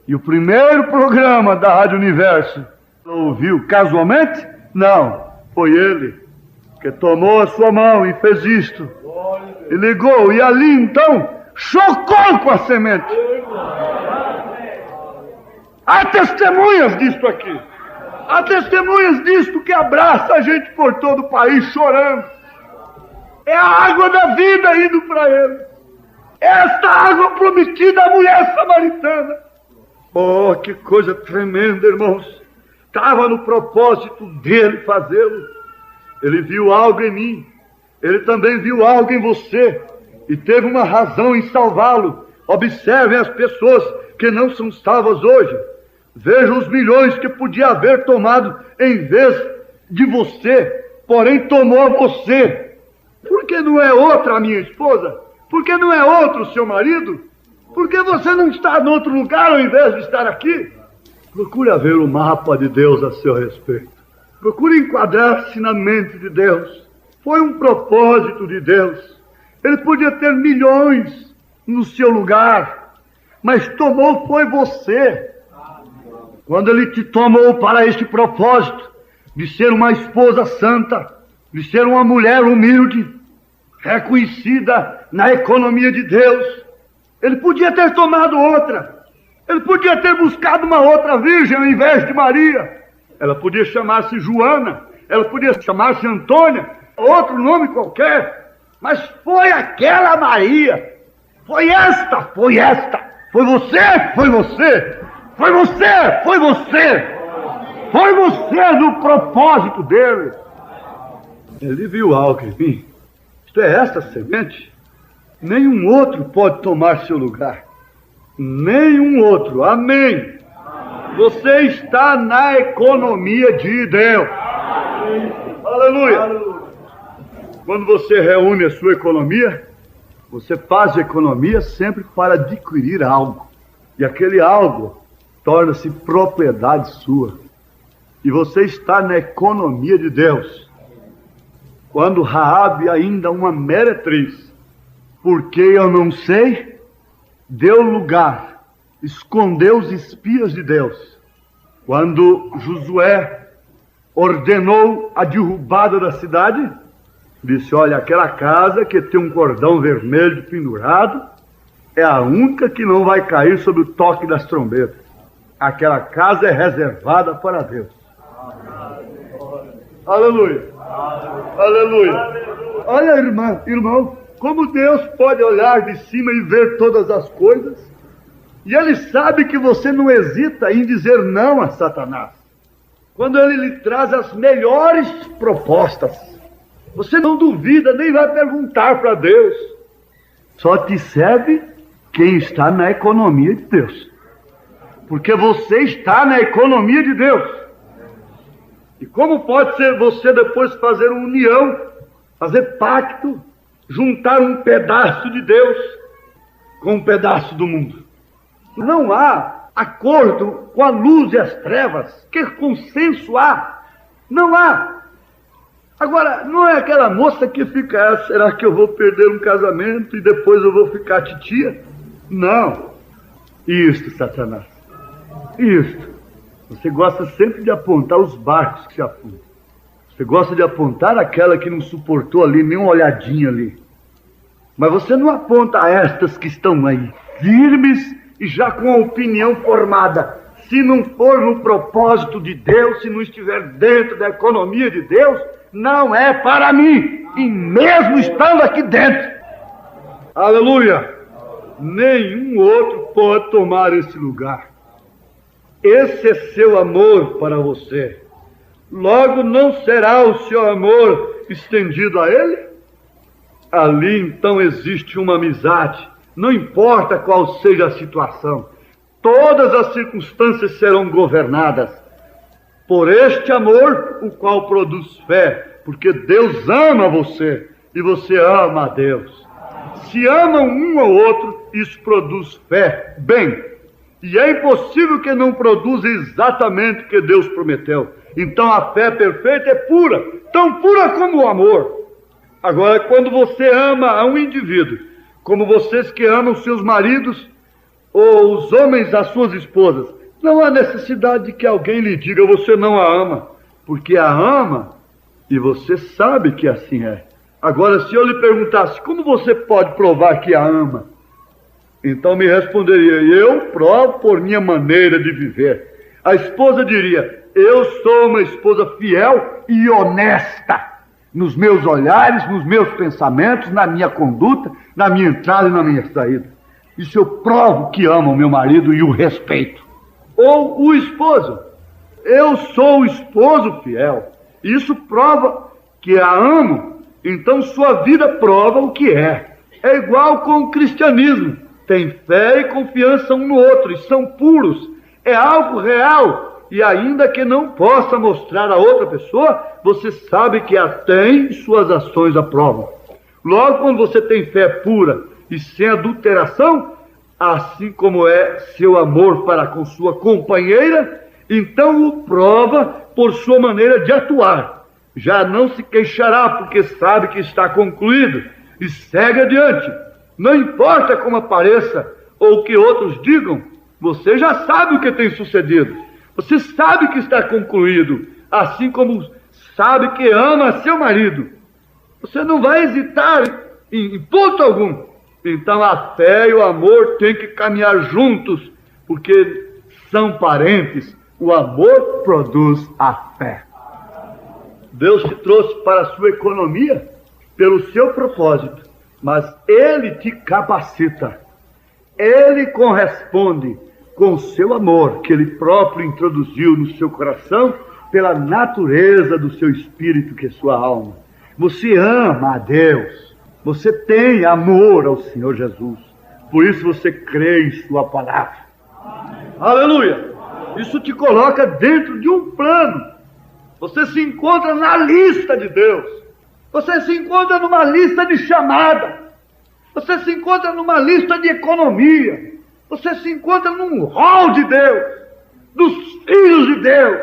E o primeiro programa da Rádio Universo, ouviu casualmente? Não, foi ele que tomou a sua mão e fez isto, e ligou, e ali então chocou com a semente. Há testemunhas disto aqui, há testemunhas disto que abraça a gente por todo o país chorando. É a água da vida indo para ele, esta água prometida à mulher samaritana. Oh, que coisa tremenda, irmãos. Estava no propósito dele fazê-lo. Ele viu algo em mim, ele também viu algo em você, e teve uma razão em salvá-lo. Observem as pessoas que não são salvas hoje. Vejam os milhões que podia haver tomado em vez de você, porém tomou você. Por que não é outra a minha esposa? Por que não é outro o seu marido? Por que você não está em outro lugar ao invés de estar aqui? Procure ver o mapa de Deus a seu respeito. Procure enquadrar-se na mente de Deus. Foi um propósito de Deus. Ele podia ter milhões no seu lugar, mas tomou foi você. Quando ele te tomou para este propósito, de ser uma esposa santa, de ser uma mulher humilde, reconhecida na economia de Deus, ele podia ter tomado outra. Ele podia ter buscado uma outra virgem ao invés de Maria. Ela podia chamar-se Joana, ela podia chamar-se Antônia, outro nome qualquer, mas foi aquela Maria. Foi esta, foi esta. Foi você, foi você. Foi você, foi você. Foi você no propósito dele. Ele viu algo em mim. Isto é esta semente. Nenhum outro pode tomar seu lugar. Nenhum outro. Amém. Você está na economia de Deus. Aleluia. Quando você reúne a sua economia, você faz a economia sempre para adquirir algo. E aquele algo torna-se propriedade sua. E você está na economia de Deus. Quando Raabe, ainda uma meretriz, porque eu não sei, deu lugar, escondeu os espias de Deus. Quando Josué ordenou a derrubada da cidade, disse: olha, aquela casa que tem um cordão vermelho pendurado é a única que não vai cair sob o toque das trombetas. Aquela casa é reservada para Deus. Aleluia. Aleluia. Olha, irmão, como Deus pode olhar de cima e ver todas as coisas, e Ele sabe que você não hesita em dizer não a Satanás. Quando Ele lhe traz as melhores propostas, você não duvida, nem vai perguntar para Deus. Só te serve quem está na economia de Deus. Porque você está na economia de Deus. E como pode ser você depois fazer uma união, fazer pacto, juntar um pedaço de Deus com um pedaço do mundo? Não há acordo com a luz e as trevas. Que consenso há? Não há. Agora, não é aquela moça que fica: será que eu vou perder um casamento e depois eu vou ficar titia? Não. Isto, Satanás. Isto. Você gosta sempre de apontar os barcos que se afundam. Você gosta de apontar aquela que não suportou ali, nem uma olhadinha ali. Mas você não aponta estas que estão aí, firmes e já com a opinião formada. Se não for no propósito de Deus, se não estiver dentro da economia de Deus, não é para mim, e mesmo estando aqui dentro. Aleluia! Nenhum outro pode tomar esse lugar. Esse é seu amor para você. Logo não será o seu amor estendido a ele? Ali então existe uma amizade, não importa qual seja a situação. Todas as circunstâncias serão governadas por este amor, o qual produz fé, porque Deus ama você e você ama a Deus. Se amam um ao outro, isso produz fé. Bem, e é impossível que não produza exatamente o que Deus prometeu. Então a fé perfeita é pura, tão pura como o amor. Agora, quando você ama a um indivíduo, como vocês que amam seus maridos, ou os homens as suas esposas, não há necessidade de que alguém lhe diga: você não a ama, porque a ama e você sabe que assim é. Agora, se eu lhe perguntasse: como você pode provar que a ama? Então me responderia: eu provo por minha maneira de viver. A esposa diria: eu sou uma esposa fiel e honesta nos meus olhares, nos meus pensamentos, na minha conduta, na minha entrada e na minha saída. Isso eu provo que amo o meu marido e o respeito. Ou o esposo: eu sou o esposo fiel. Isso prova que a amo. Então sua vida prova o que é. É igual com o cristianismo. Tem fé e confiança um no outro, e são puros. É algo real, e ainda que não possa mostrar a outra pessoa, você sabe que a tem e suas ações a provam. Logo, quando você tem fé pura e sem adulteração, assim como é seu amor para com sua companheira, então o prova por sua maneira de atuar. já não se queixará, porque sabe que está concluído, e segue adiante. Não importa como apareça ou o que outros digam, você já sabe o que tem sucedido. Você sabe que está concluído, assim como sabe que ama seu marido. Você não vai hesitar em ponto algum. Então a fé e o amor têm que caminhar juntos, porque são parentes. O amor produz a fé. Deus te trouxe para a sua economia pelo seu propósito, mas Ele te capacita. Ele corresponde com o seu amor, que Ele próprio introduziu no seu coração pela natureza do seu espírito, que é sua alma. Você ama a Deus, você tem amor ao Senhor Jesus, por isso você crê em sua palavra. Aleluia! Isso te coloca dentro de um plano. Você se encontra na lista de Deus. Você se encontra numa lista de chamada. Você se encontra numa lista de economia. Você se encontra num rol de Deus, dos filhos de Deus.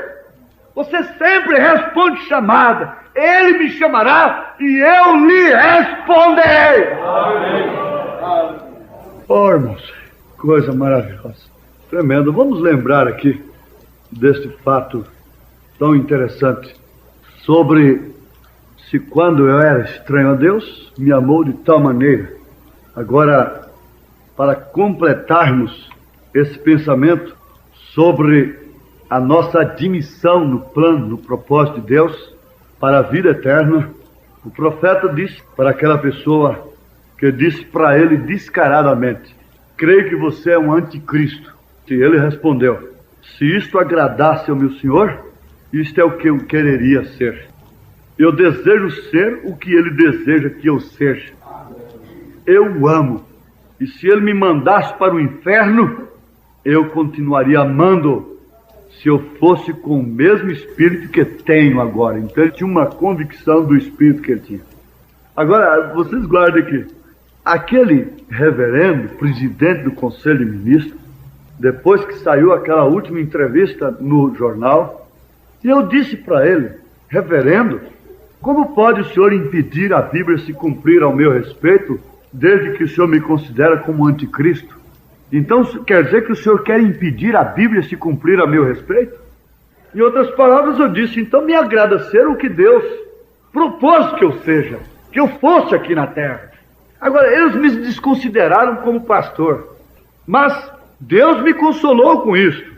Você sempre responde chamada. Ele me chamará e eu lhe responderei. Amém. Oh, irmãos, coisa maravilhosa. Tremendo. Vamos lembrar aqui deste fato tão interessante sobre se quando eu era estranho a Deus, me amou de tal maneira. Agora, para completarmos esse pensamento sobre a nossa admissão no plano, no propósito de Deus para a vida eterna, o profeta disse para aquela pessoa que disse para ele descaradamente: creio que você é um anticristo. E ele respondeu: se isto agradasse ao meu Senhor, isto é o que eu quereria ser. Eu desejo ser o que ele deseja que eu seja. Eu o amo. E se ele me mandasse para o inferno, eu continuaria amando, se eu fosse com o mesmo espírito que tenho agora. Então ele tinha uma convicção do espírito que ele tinha. Agora, vocês guardem aqui. Aquele reverendo, presidente do Conselho de Ministros, depois que saiu aquela última entrevista no jornal, e eu disse para ele: reverendo, como pode o senhor impedir a Bíblia se cumprir ao meu respeito, desde que o senhor me considera como anticristo? Então quer dizer que o senhor quer impedir a Bíblia se cumprir a meu respeito? Em outras palavras, eu disse: então me agrada ser o que Deus propôs que eu seja, que eu fosse aqui na terra. Agora, eles me desconsideraram como pastor, mas Deus me consolou com isto.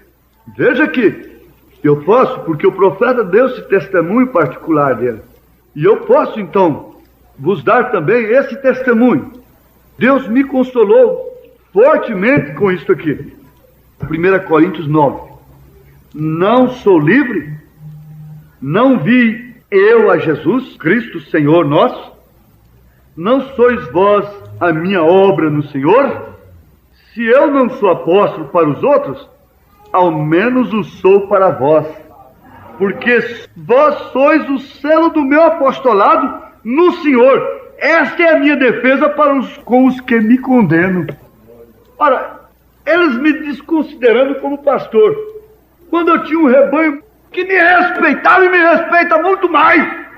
Veja que eu posso, porque o profeta deu esse testemunho particular dele, e eu posso então vos dar também esse testemunho. Deus me consolou fortemente com isto aqui. 1 Coríntios 9. Não sou livre? Não vi eu a Jesus Cristo, Senhor nosso? Não sois vós a minha obra no Senhor? Se eu não sou apóstolo para os outros, ao menos o sou para vós, porque vós sois o selo do meu apostolado no Senhor. Esta é a minha defesa com os que me condenam. Ora, eles me desconsiderando como pastor, quando eu tinha um rebanho que me respeitava e me respeita muito mais.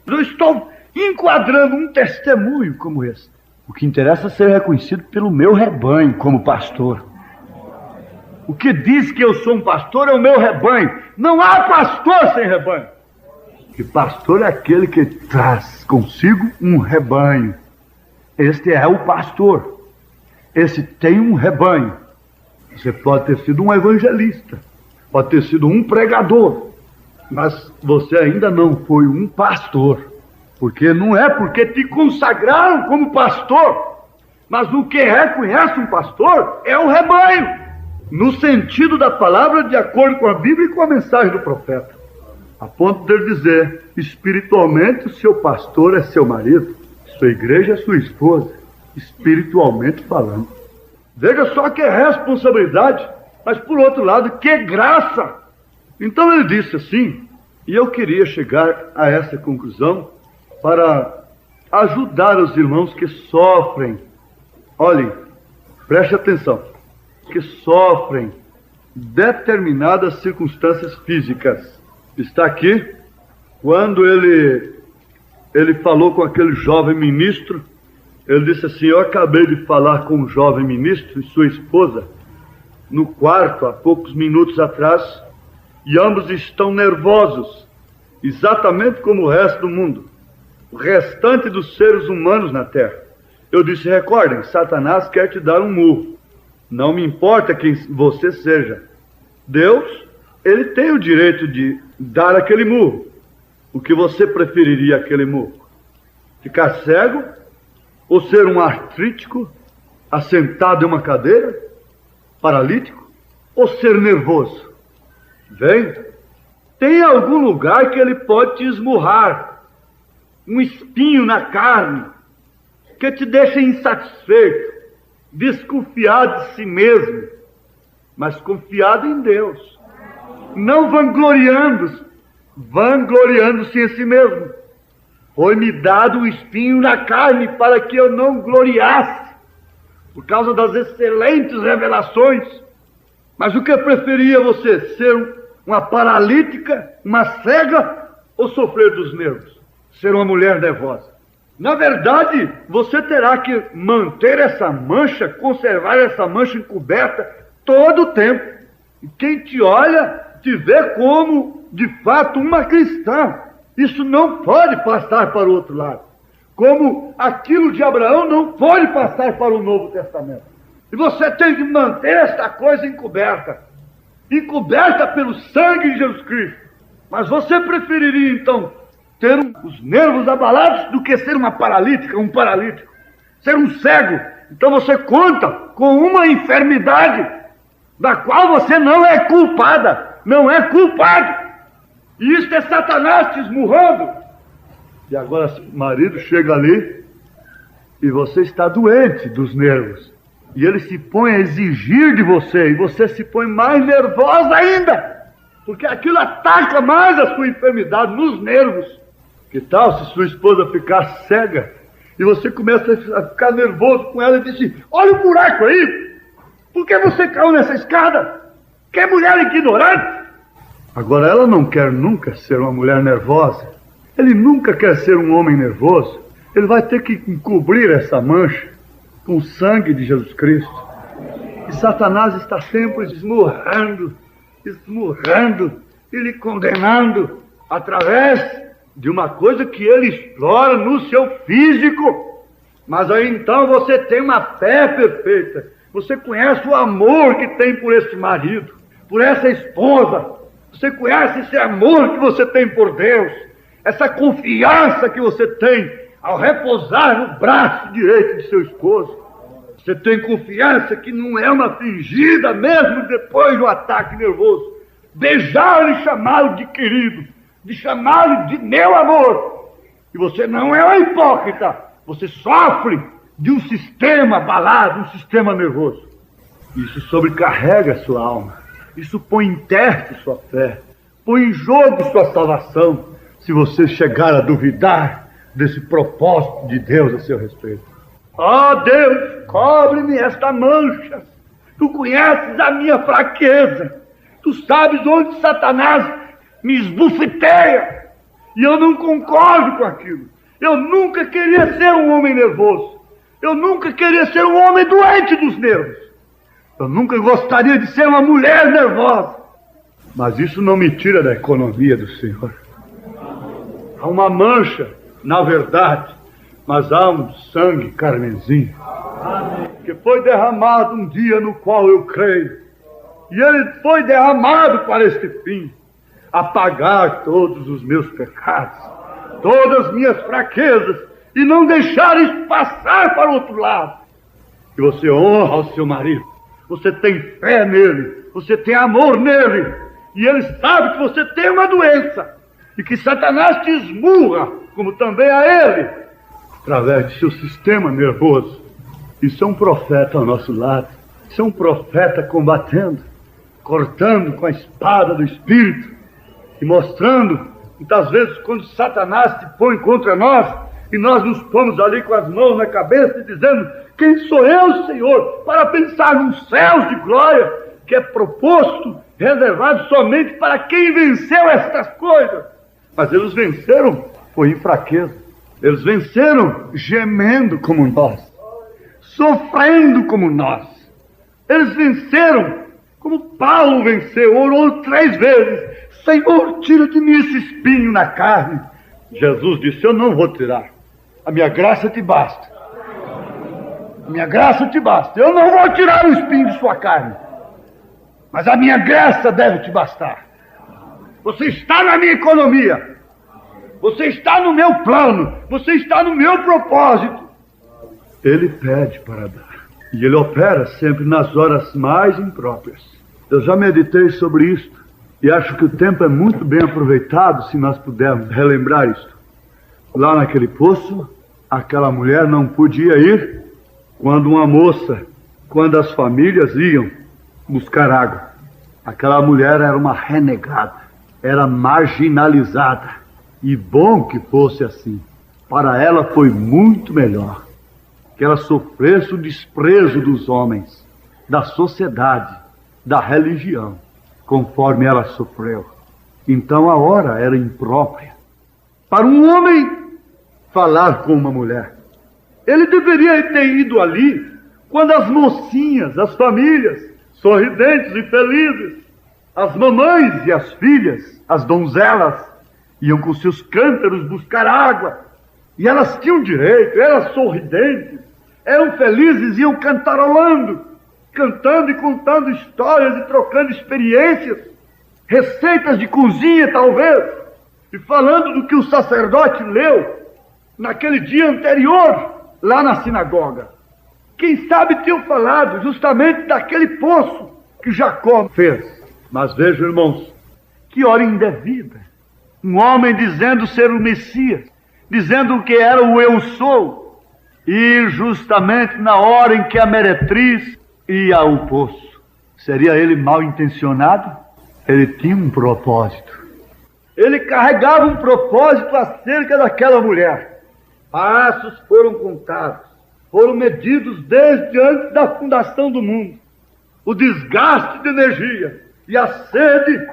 Eu estou enquadrando um testemunho como esse. O que interessa é ser reconhecido pelo meu rebanho como pastor. O que diz que eu sou um pastor é o meu rebanho. Não há pastor sem rebanho. E pastor é aquele que traz consigo um rebanho. Este é o pastor. Esse tem um rebanho. Você pode ter sido um evangelista, pode ter sido um pregador, mas você ainda não foi um pastor. Porque não é porque te consagraram como pastor, mas o que reconhece um pastor é o rebanho, no sentido da palavra, de acordo com a Bíblia e com a mensagem do profeta. A ponto de ele dizer: espiritualmente o seu pastor é seu marido, sua igreja é sua esposa, espiritualmente falando. Veja só que responsabilidade, mas por outro lado, que graça. Então ele disse assim, e eu queria chegar a essa conclusão para ajudar os irmãos que sofrem. Olhem, preste atenção, que sofrem determinadas circunstâncias físicas. está aqui, quando ele falou com aquele jovem ministro, ele disse assim: eu acabei de falar com o jovem ministro e sua esposa no quarto há poucos minutos atrás, e ambos estão nervosos, exatamente como o resto do mundo, o restante dos seres humanos na Terra. Eu disse: recordem, Satanás quer te dar um murro. Não me importa quem você seja. Deus, ele tem o direito de dar aquele murro. O que você preferiria aquele murro? Ficar cego? Ou ser um artrítico, assentado em uma cadeira? Paralítico? Ou ser nervoso? Vem, tem algum lugar que ele pode te esmurrar, um espinho na carne, que te deixa insatisfeito, desconfiado de si mesmo, mas confiado em Deus, não vangloriando-se em si mesmo. Foi-me dado um espinho na carne para que eu não gloriasse, por causa das excelentes revelações. Mas o que preferia você? Ser uma paralítica, uma cega, ou sofrer dos nervos? Ser uma mulher nervosa? Na verdade, você terá que manter essa mancha, conservar essa mancha encoberta todo o tempo. E quem te olha, te vê como, de fato, uma cristã. Isso não pode passar para o outro lado. Como aquilo de Abraão não pode passar para o Novo Testamento. E você tem que manter esta coisa encoberta. Encoberta pelo sangue de Jesus Cristo. Mas você preferiria, então, ter os nervos abalados do que ser uma paralítica, um paralítico? Ser um cego? Então você conta com uma enfermidade da qual você não é culpada, não é culpado. E isso é Satanás te esmurrando. E agora o marido chega ali e você está doente dos nervos. E ele se põe a exigir de você, e você se põe mais nervosa ainda, porque aquilo ataca mais a sua enfermidade nos nervos. Que tal se sua esposa ficar cega e você começa a ficar nervoso com ela e diz assim: olha o buraco aí, por que você caiu nessa escada? Que mulher ignorante! Agora ela não quer nunca ser uma mulher nervosa, ele nunca quer ser um homem nervoso. Ele vai ter que encobrir essa mancha com o sangue de Jesus Cristo. E Satanás está sempre esmurrando e lhe condenando através de uma coisa que ele explora no seu físico. Mas aí então você tem uma fé perfeita. Você conhece o amor que tem por esse marido, por essa esposa. Você conhece esse amor que você tem por Deus, essa confiança que você tem ao repousar no braço direito de seu esposo. Você tem confiança que não é uma fingida, mesmo depois do ataque nervoso. Beijá-lo e chamá-lo de querido, de chamá-lo de meu amor. E você não é uma hipócrita, você sofre de um sistema abalado, um sistema nervoso. Isso sobrecarrega a sua alma. Isso põe em teste sua fé, põe em jogo sua salvação, se você chegar a duvidar desse propósito de Deus a seu respeito. Ó Deus, cobre-me esta mancha. Tu conheces a minha fraqueza. Tu sabes onde Satanás me esbufeteia. E eu não concordo com aquilo. Eu nunca queria ser um homem nervoso. Eu nunca queria ser um homem doente dos nervos. Eu nunca gostaria de ser uma mulher nervosa. Mas isso não me tira da economia do Senhor. Há uma mancha, na verdade, mas há um sangue carmesim que foi derramado um dia no qual eu creio. E ele foi derramado para este fim: apagar todos os meus pecados, todas as minhas fraquezas, e não deixar isso passar para o outro lado. E você honra o seu marido. Você tem fé nele, você tem amor nele, e ele sabe que você tem uma doença, e que Satanás te esmurra, como também a ele, através de seu sistema nervoso. Isso é um profeta ao nosso lado, isso é um profeta combatendo, cortando com a espada do Espírito, e mostrando, muitas vezes, quando Satanás se põe contra nós, e nós nos pomos ali com as mãos na cabeça, dizendo: quem sou eu, Senhor, para pensar nos céus de glória que é proposto reservado somente para quem venceu estas coisas. Mas eles venceram, foi em fraqueza. Eles venceram gemendo como nós, sofrendo como nós. Eles venceram como Paulo venceu, orou 3 vezes: Senhor, tira de mim esse espinho na carne. Jesus disse: eu não vou tirar, a minha graça te basta. A minha graça te basta. Eu não vou tirar o espinho de sua carne, mas a minha graça deve te bastar. Você está na minha economia, você está no meu plano, você está no meu propósito. Ele pede para dar, e ele opera sempre nas horas mais impróprias. Eu já meditei sobre isto e acho que o tempo é muito bem aproveitado se nós pudermos relembrar isto. Lá naquele poço, aquela mulher não podia ir quando uma moça, quando as famílias iam buscar água. Aquela mulher era uma renegada, era marginalizada. E bom que fosse assim. Para ela foi muito melhor que ela sofresse o desprezo dos homens, da sociedade, da religião, conforme ela sofreu. Então a hora era imprópria para um homem falar com uma mulher. Ele deveria ter ido ali quando as mocinhas, as famílias, sorridentes e felizes, as mamães e as filhas, as donzelas, iam com seus cântaros buscar água. E elas tinham direito, elas sorridentes, eram felizes, iam cantarolando, cantando e contando histórias e trocando experiências, receitas de cozinha talvez, e falando do que o sacerdote leu naquele dia anterior, lá na sinagoga. Quem sabe tinham falado justamente daquele poço que Jacó fez. Mas vejam, irmãos, que hora indevida. Um homem dizendo ser o Messias, dizendo que era o eu sou, e justamente na hora em que a meretriz ia ao poço. Seria ele mal intencionado? Ele tinha um propósito. Ele carregava um propósito acerca daquela mulher. Passos foram contados, foram medidos desde antes da fundação do mundo. O desgaste de energia e a sede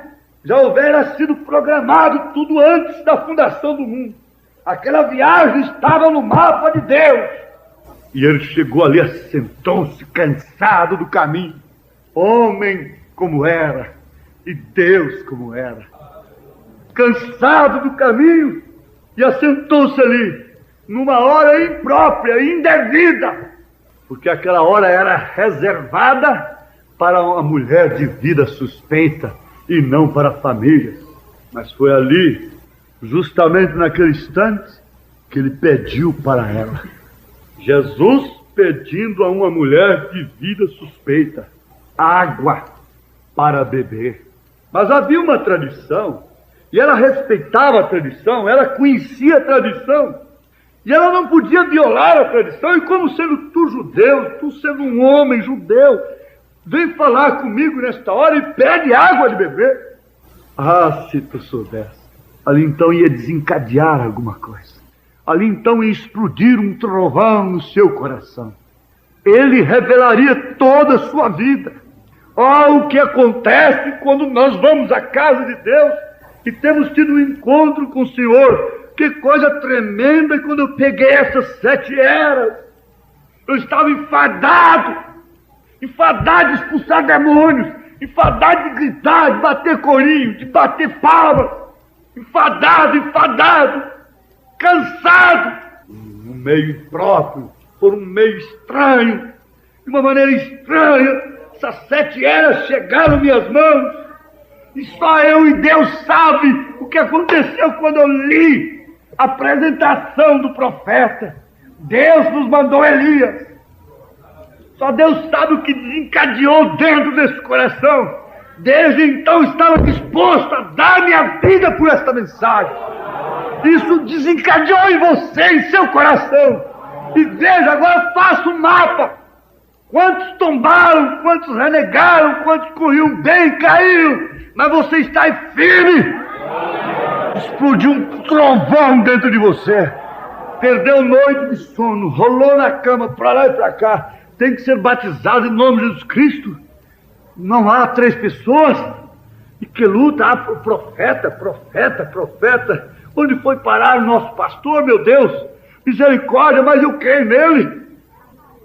já houvera sido programado tudo antes da fundação do mundo. Aquela viagem estava no mapa de Deus. E ele chegou ali, assentou-se cansado do caminho. Homem como era, e Deus como era. Cansado do caminho, e assentou-se ali, numa hora imprópria, indevida, porque aquela hora era reservada para uma mulher de vida suspeita e não para famílias. Mas foi ali, justamente naquele instante, que ele pediu para ela. Jesus pedindo a uma mulher de vida suspeita água para beber. Mas havia uma tradição, e ela respeitava a tradição, ela conhecia a tradição, e ela não podia violar a tradição. E como sendo tu judeu, tu sendo um homem judeu, vem falar comigo nesta hora e pede água de beber. Ah, se tu soubesse, ali então ia desencadear alguma coisa. Ali então ia explodir um trovão no seu coração. Ele revelaria toda a sua vida. Oh, o que acontece quando nós vamos à casa de Deus e temos tido um encontro com o Senhor. Que coisa tremenda quando eu peguei essas 7 eras. Eu estava enfadado de expulsar demônios, enfadado de gritar, de bater corinho, de bater palmas, enfadado, cansado, num meio impróprio, por um meio estranho, de uma maneira estranha. Essas 7 eras chegaram às minhas mãos, e só eu e Deus sabe o que aconteceu quando eu li a apresentação do profeta. Deus nos mandou Elias. Só Deus sabe o que desencadeou dentro desse coração. Desde então estava disposto a dar minha vida por esta mensagem. Isso desencadeou em você, em seu coração. E veja, agora faça um mapa. Quantos tombaram, quantos renegaram, quantos corriam bem, caíram. Mas você está aí firme. Explodiu um trovão dentro de você. Perdeu noite de sono, rolou na cama, para lá e para cá. Tem que ser batizado em nome de Jesus Cristo. Não há 3 pessoas, Que luta, profeta, profeta, profeta. Onde foi parar o nosso pastor, meu Deus? Misericórdia, mas eu creio nele.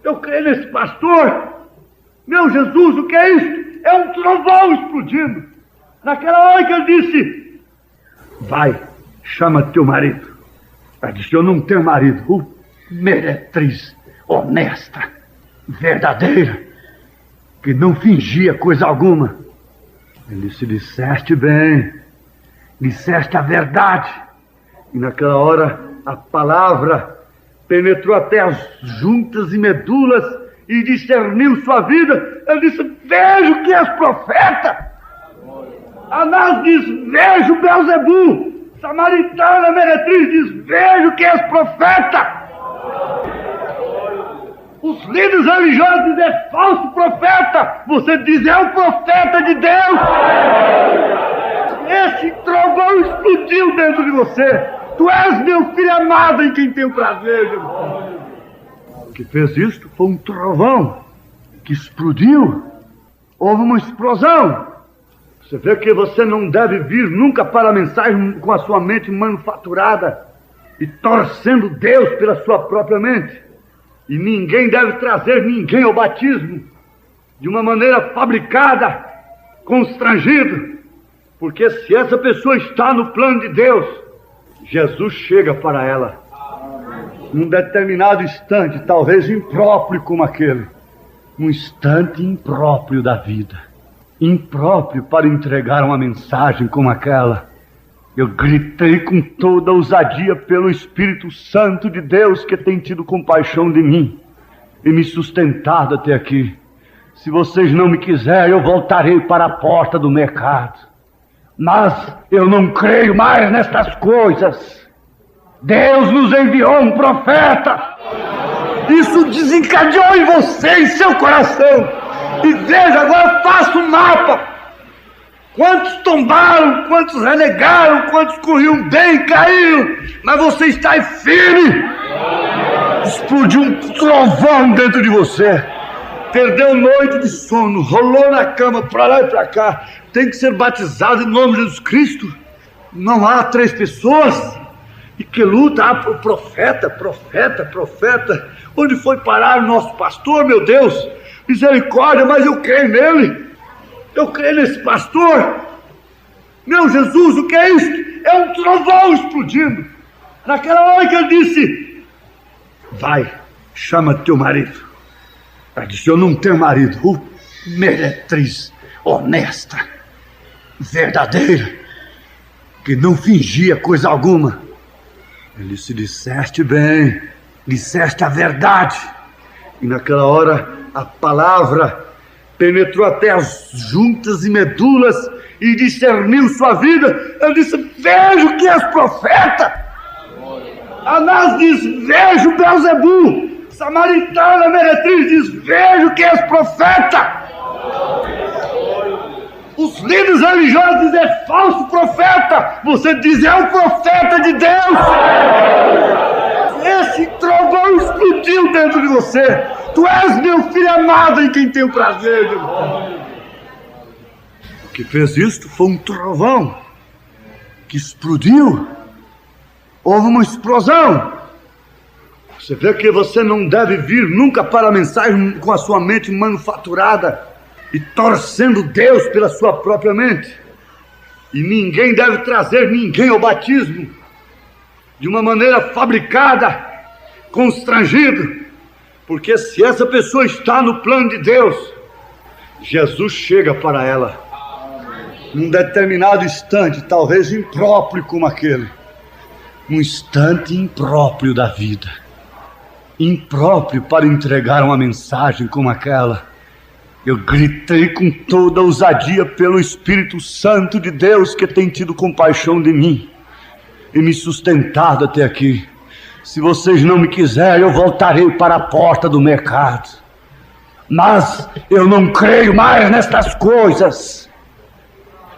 Eu creio nesse pastor. Meu Jesus, o que é isso? É um trovão explodindo. Naquela hora que ele disse: vai, chama teu marido. Ela disse: eu não tenho marido. Meretriz, honesta, verdadeira, que não fingia coisa alguma. Ele disse: disseste bem, disseste a verdade. E naquela hora a palavra penetrou até as juntas e medulas e discerniu sua vida. Ele disse: vejo que és profeta. Anás diz: vejo Belzebu. Samaritana meretriz diz: vejo que és profeta. Os líderes religiosos dizem: é falso profeta. Você diz: é o profeta de Deus. Esse trovão explodiu dentro de você. Tu és meu filho amado em quem tenho prazer, Jesus. O que fez isto foi um trovão que explodiu. Houve uma explosão. Você vê que você não deve vir nunca para a mensagem com a sua mente manufaturada e torcendo Deus pela sua própria mente. E ninguém deve trazer ninguém ao batismo de uma maneira fabricada, constrangido. Porque se essa pessoa está no plano de Deus, Jesus chega para ela num determinado instante, talvez impróprio como aquele, um instante impróprio da vida, impróprio para entregar uma mensagem como aquela. Eu gritei com toda ousadia pelo Espírito Santo de Deus, que tem tido compaixão de mim e me sustentado até aqui. Se vocês não me quiserem, eu voltarei para a porta do mercado. Mas eu não creio mais nestas coisas. Deus nos enviou um profeta. Isso desencadeou em você, em seu coração. E veja, agora faça um mapa. Quantos tombaram, quantos renegaram, quantos corriam bem, caíram. Mas você está aí firme. Explodiu um trovão dentro de você. Perdeu noite de sono, rolou na cama, para lá e para cá. Tem que ser batizado em nome de Jesus Cristo. Não há 3 pessoas. E que luta, profeta, profeta, profeta. Onde foi parar o nosso pastor, meu Deus? Misericórdia, mas eu creio nele. Eu creio nesse pastor. Meu Jesus, o que é isso? É um trovão explodindo. Naquela hora que ele disse: vai, chama teu marido. Ela disse: eu não tenho marido. Meretriz, honesta, verdadeira, que não fingia coisa alguma. Ele disse: disseste bem, disseste a verdade. E naquela hora a palavra penetrou até as juntas e medulas e discerniu sua vida. Ele disse: vejo que és profeta. Anás diz: vejo Belzebu. Samaritana meretriz diz: vejo que és profeta. Os líderes religiosos dizem: é falso profeta. Você diz: é o profeta de Deus. Esse trovão explodiu dentro de você. Tu és meu filho amado em quem tenho prazer, Jesus. O que fez isto foi um trovão que explodiu. Houve uma explosão. Você vê que você não deve vir nunca para a mensagem com a sua mente manufaturada e torcendo Deus pela sua própria mente. E ninguém deve trazer ninguém ao batismo de uma maneira fabricada, constrangido. Porque se essa pessoa está no plano de Deus, Jesus chega para ela num determinado instante, talvez impróprio como aquele, um instante impróprio da vida, impróprio para entregar uma mensagem como aquela. Eu gritei com toda ousadia pelo Espírito Santo de Deus, que tem tido compaixão de mim e me sustentado até aqui. Se vocês não me quiserem, eu voltarei para a porta do mercado. Mas eu não creio mais nestas coisas.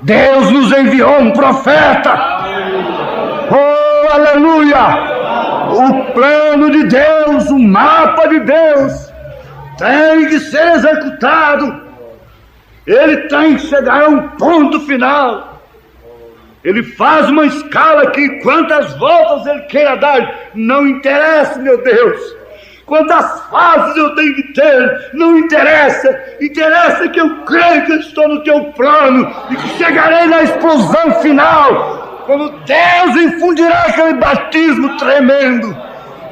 Deus nos enviou um profeta. Oh, aleluia! O plano de Deus, o mapa de Deus tem que ser executado. Ele tem que chegar a um ponto final. Ele faz uma escala que quantas voltas ele queira dar, não interessa, meu Deus. Quantas fases eu tenho que ter, não interessa. Interessa que eu creio que eu estou no teu plano e que chegarei na explosão final, quando Deus infundirá aquele batismo tremendo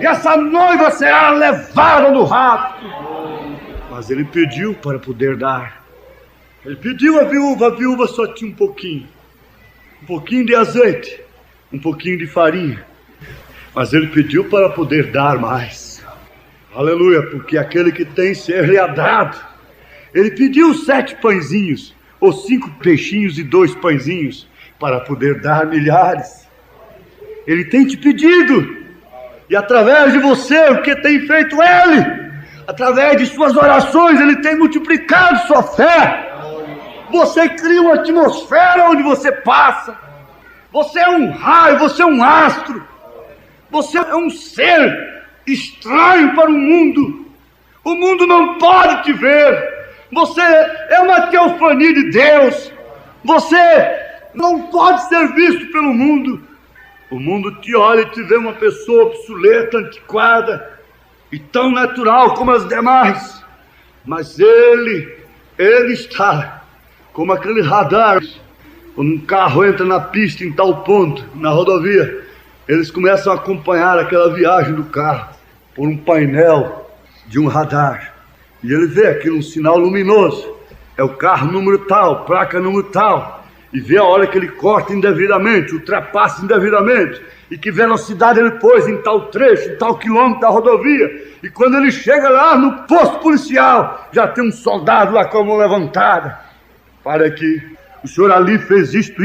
e essa noiva será levada no rapto. Mas ele pediu para poder dar. Ele pediu à viúva só tinha um pouquinho de azeite, um pouquinho de farinha, mas ele pediu para poder dar mais. Aleluia, porque aquele que tem ser-lhe é dado. Ele pediu 7 pãezinhos, ou 5 peixinhos e 2 pãezinhos, para poder dar milhares. Ele tem te pedido, e através de você, o que tem feito ele? Através de suas orações, ele tem multiplicado sua fé. Você cria uma atmosfera onde você passa. Você é um raio, você é um astro. Você é um ser estranho para o mundo. O mundo não pode te ver. Você é uma teofania de Deus. Você não pode ser visto pelo mundo. O mundo te olha e te vê uma pessoa obsoleta, antiquada e tão natural como as demais. Mas ele está como aquele radar. Quando um carro entra na pista em tal ponto, na rodovia, eles começam a acompanhar aquela viagem do carro por um painel de um radar. E ele vê aquilo, um sinal luminoso. É o carro número tal, placa número tal. E vê a hora que ele corta indevidamente, ultrapassa indevidamente. E que velocidade ele pôs em tal trecho, em tal quilômetro da rodovia. E quando ele chega lá no posto policial, já tem um soldado lá com a mão levantada. Para aqui, o senhor ali fez isto.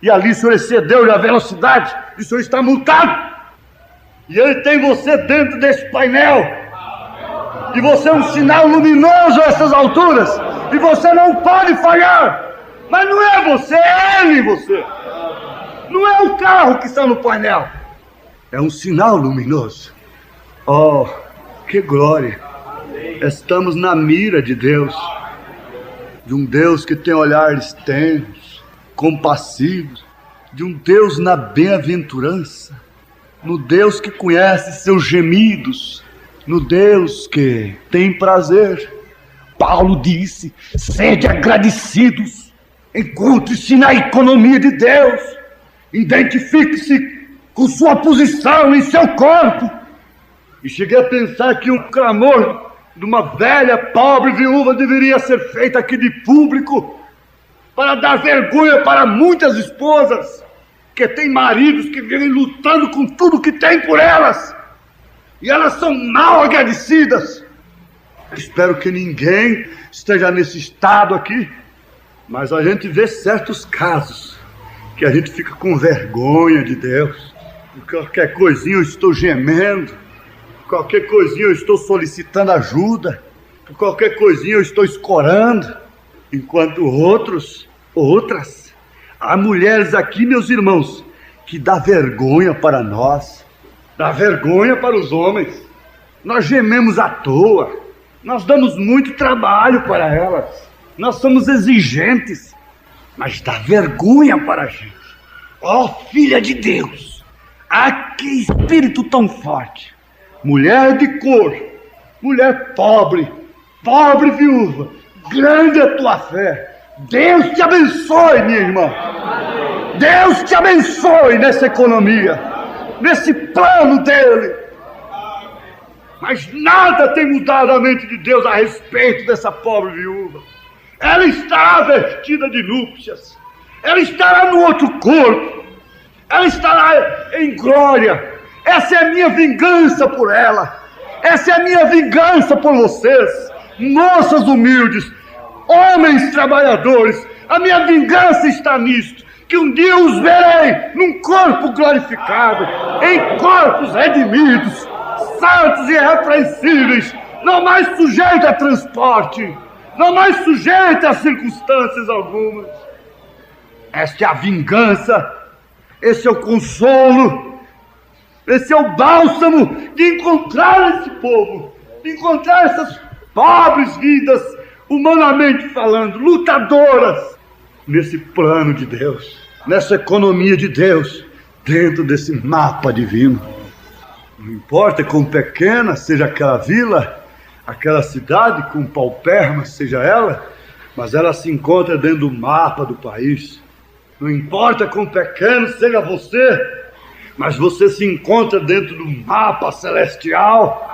E ali o senhor excedeu a velocidade. E o senhor está multado. E ele tem você dentro desse painel. E você é um sinal luminoso a essas alturas. E você não pode falhar. Mas não é você, é ele você. Não é o carro que está no painel. É um sinal luminoso. Oh, que glória. Estamos na mira de Deus. De um Deus que tem olhares tenros, compassivos. De um Deus na bem-aventurança. No Deus que conhece seus gemidos. No Deus que tem prazer. Paulo disse: sede agradecidos. Encontre-se na economia de Deus. Identifique-se com sua posição em seu corpo. E cheguei a pensar que um clamor de uma velha, pobre viúva deveria ser feito aqui de público, para dar vergonha para muitas esposas que têm maridos que vivem lutando com tudo que tem por elas, e elas são mal agradecidas. Espero que ninguém esteja nesse estado aqui, mas a gente vê certos casos que a gente fica com vergonha de Deus. Por qualquer coisinha eu estou gemendo, por qualquer coisinha eu estou solicitando ajuda, por qualquer coisinha eu estou escorando, enquanto outras, há mulheres aqui, meus irmãos, que dá vergonha para nós, dá vergonha para os homens. Nós gememos à toa, nós damos muito trabalho para elas, nós somos exigentes, mas dá vergonha para a gente. Ó, filha de Deus, ah, que espírito tão forte. Mulher de cor, mulher pobre viúva, grande a tua fé. Deus te abençoe, minha irmã. Deus te abençoe nessa economia, nesse plano dele. Mas nada tem mudado a mente de Deus a respeito dessa pobre viúva. Ela estará vestida de núpcias. Ela estará no outro corpo. Ela estará em glória. Essa é a minha vingança por ela. Essa é a minha vingança por vocês, moças humildes, homens trabalhadores. A minha vingança está nisto, que um dia os verei num corpo glorificado, em corpos redimidos, santos e irrepreensíveis, não mais sujeito a transporte, não mais sujeito a circunstâncias algumas. Esta é a vingança, esse é o consolo, esse é o bálsamo de encontrar esse povo, de encontrar essas pobres vidas humanamente falando, lutadoras nesse plano de Deus, nessa economia de Deus, dentro desse mapa divino. Não importa quão pequena seja aquela vila, aquela cidade, quão paupérrima seja ela, mas ela se encontra dentro do mapa do país. Não importa quão pequeno seja você, mas você se encontra dentro do mapa celestial.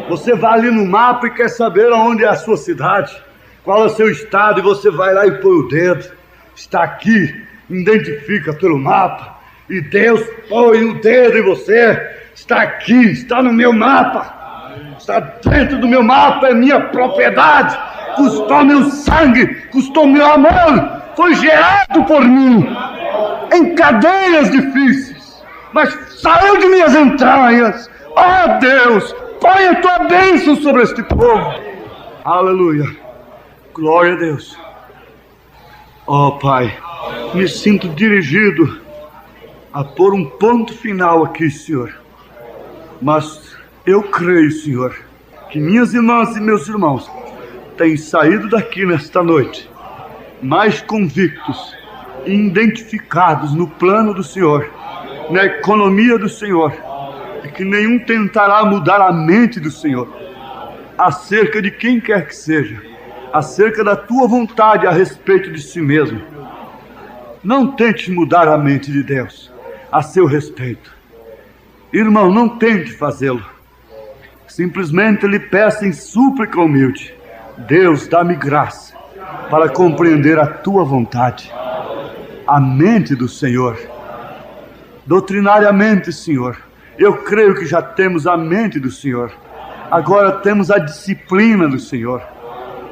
Você vai ali no mapa e quer saber onde é a sua cidade, qual é o seu estado, e você vai lá e põe o dedo. Está aqui, identifica pelo mapa, e Deus põe o dedo em você. Está aqui, está no meu mapa, está dentro do meu mapa, é minha propriedade, custou meu sangue, custou meu amor, foi gerado por mim, em cadeias difíceis, mas saiu de minhas entranhas. Oh Deus, põe a tua bênção sobre este povo. Aleluia, glória a Deus. Oh Pai, me sinto dirigido a pôr um ponto final aqui, Senhor. Mas eu creio, Senhor, que minhas irmãs e meus irmãos têm saído daqui nesta noite mais convictos e identificados no plano do Senhor, na economia do Senhor, e que nenhum tentará mudar a mente do Senhor acerca de quem quer que seja, acerca da tua vontade a respeito de si mesmo. Não tente mudar a mente de Deus a seu respeito. Irmão, não tente fazê-lo. Simplesmente lhe peça em súplica humilde: Deus, dá-me graça para compreender a tua vontade, a mente do Senhor. Doutrinariamente, Senhor, eu creio que já temos a mente do Senhor. Agora temos a disciplina do Senhor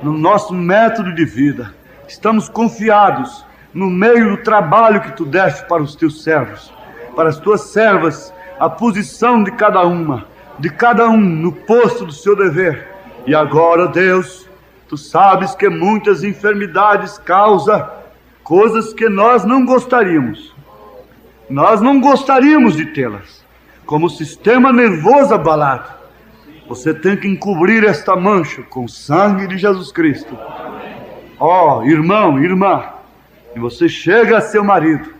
no nosso método de vida. Estamos confiados no meio do trabalho que tu deste para os teus servos, para as tuas servas, a posição de cada um no posto do seu dever. E agora, Deus, tu sabes que muitas enfermidades causam coisas que nós não gostaríamos de tê-las, como o sistema nervoso abalado. Você tem que encobrir esta mancha com o sangue de Jesus Cristo. Ó, irmão, irmã, e você chega a seu marido,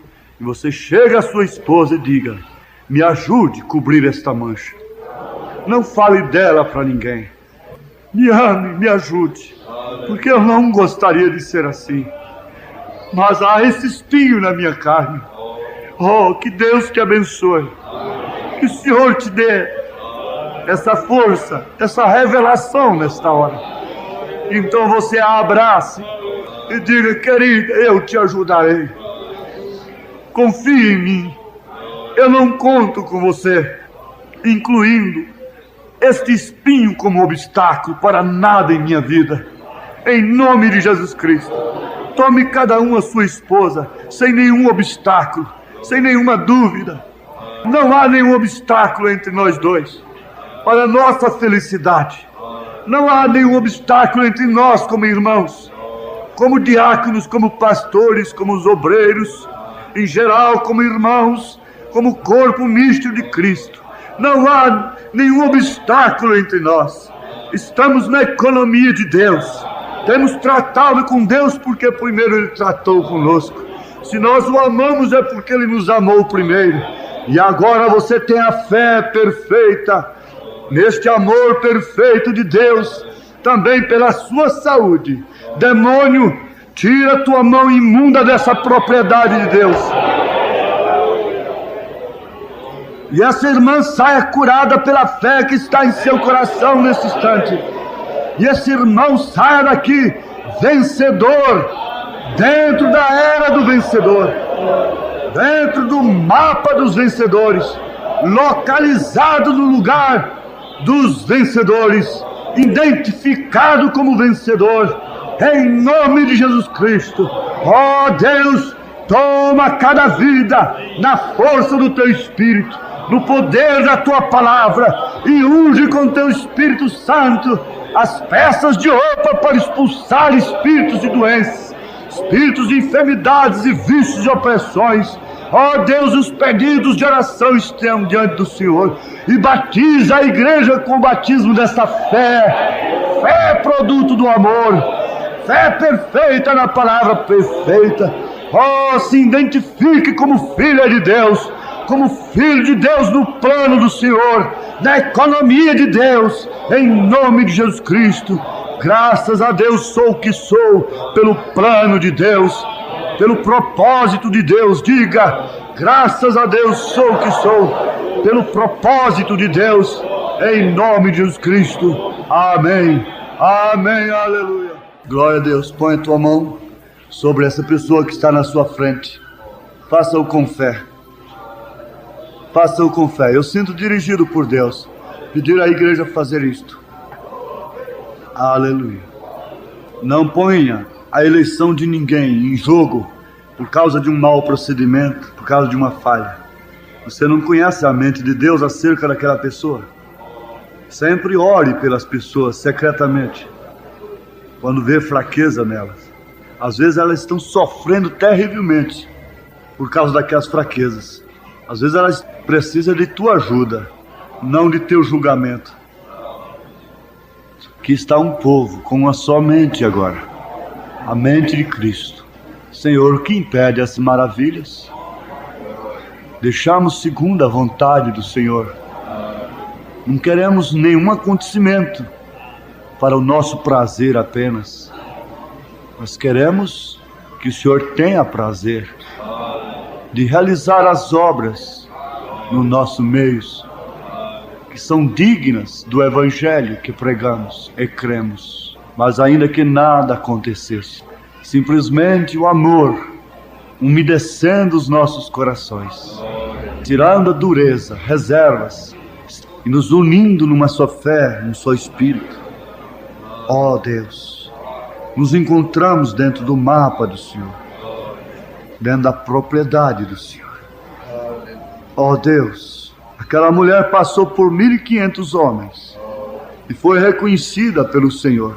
e você chega a sua esposa e diga: me ajude a cobrir esta mancha. Não fale dela para ninguém. Me ame, me ajude, porque eu não gostaria de ser assim, mas há esse espinho na minha carne. Oh, que Deus te abençoe, que o Senhor te dê essa força, essa revelação nesta hora. Então você a abrace e diga: querida, eu te ajudarei, confie em mim. Eu não conto com você, incluindo este espinho como obstáculo para nada em minha vida. Em nome de Jesus Cristo, tome cada um a sua esposa, sem nenhum obstáculo, sem nenhuma dúvida. Não há nenhum obstáculo entre nós dois, para a nossa felicidade. Não há nenhum obstáculo entre nós como irmãos, como diáconos, como pastores, como os obreiros, em geral como irmãos, como corpo misto de Cristo. Não há nenhum obstáculo entre nós. Estamos na economia de Deus. Temos tratado com Deus porque primeiro Ele tratou conosco. Se nós o amamos é porque Ele nos amou primeiro. E agora você tem a fé perfeita neste amor perfeito de Deus, também pela sua saúde. Demônio, tira tua mão imunda dessa propriedade de Deus. E essa irmã saia curada pela fé que está em seu coração nesse instante. E esse irmão saia daqui vencedor, dentro da era do vencedor, dentro do mapa dos vencedores, localizado no lugar dos vencedores, identificado como vencedor, em nome de Jesus Cristo. Ó Deus, toma cada vida na força do teu Espírito, no poder da tua palavra, e unge com teu Espírito Santo as peças de roupa para expulsar espíritos de doenças, espíritos de enfermidades e vícios e opressões. Ó Deus, os pedidos de oração estão diante do Senhor, e batiza a igreja com o batismo desta fé, fé produto do amor, fé perfeita na palavra perfeita. Oh, se identifique como filha de Deus, como filho de Deus no plano do Senhor, na economia de Deus, em nome de Jesus Cristo. Graças a Deus sou o que sou, pelo plano de Deus, pelo propósito de Deus. Diga, graças a Deus sou o que sou, pelo propósito de Deus, em nome de Jesus Cristo. Amém, amém, aleluia. Glória a Deus. Põe a tua mão sobre essa pessoa que está na sua frente. Faça-o com fé. Faça-o com fé. Eu sinto dirigido por Deus pedir à igreja fazer isto. Aleluia. Não ponha a eleição de ninguém em jogo por causa de um mau procedimento, por causa de uma falha. Você não conhece a mente de Deus acerca daquela pessoa. Sempre ore pelas pessoas secretamente, quando vê fraqueza nelas. Às vezes elas estão sofrendo terrivelmente por causa daquelas fraquezas. Às vezes elas precisam de tua ajuda, não de teu julgamento. Aqui está um povo com uma só mente agora, a mente de Cristo. Senhor, o que impede essas maravilhas? Deixamos segundo a vontade do Senhor. Não queremos nenhum acontecimento para o nosso prazer apenas. Nós queremos que o Senhor tenha prazer de realizar as obras no nosso meio, que são dignas do Evangelho que pregamos e cremos. Mas ainda que nada acontecesse, simplesmente o amor umedecendo os nossos corações, tirando a dureza, reservas, e nos unindo numa só fé, num só Espírito. Ó Deus, nos encontramos dentro do mapa do Senhor, dentro da propriedade do Senhor. Ó Deus, aquela mulher passou por 1.500 homens e foi reconhecida pelo Senhor.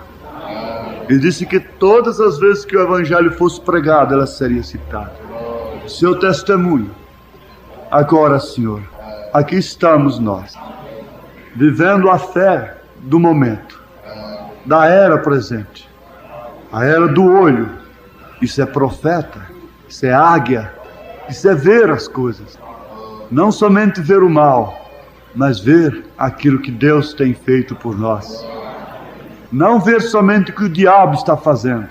E disse que todas as vezes que o Evangelho fosse pregado, ela seria citada. Seu testemunho. Agora, Senhor, aqui estamos nós, vivendo a fé do momento, da era presente, a era do olho. Isso é profeta, isso é águia, isso é ver as coisas. Não somente ver o mal, mas ver aquilo que Deus tem feito por nós. Não ver somente o que o diabo está fazendo,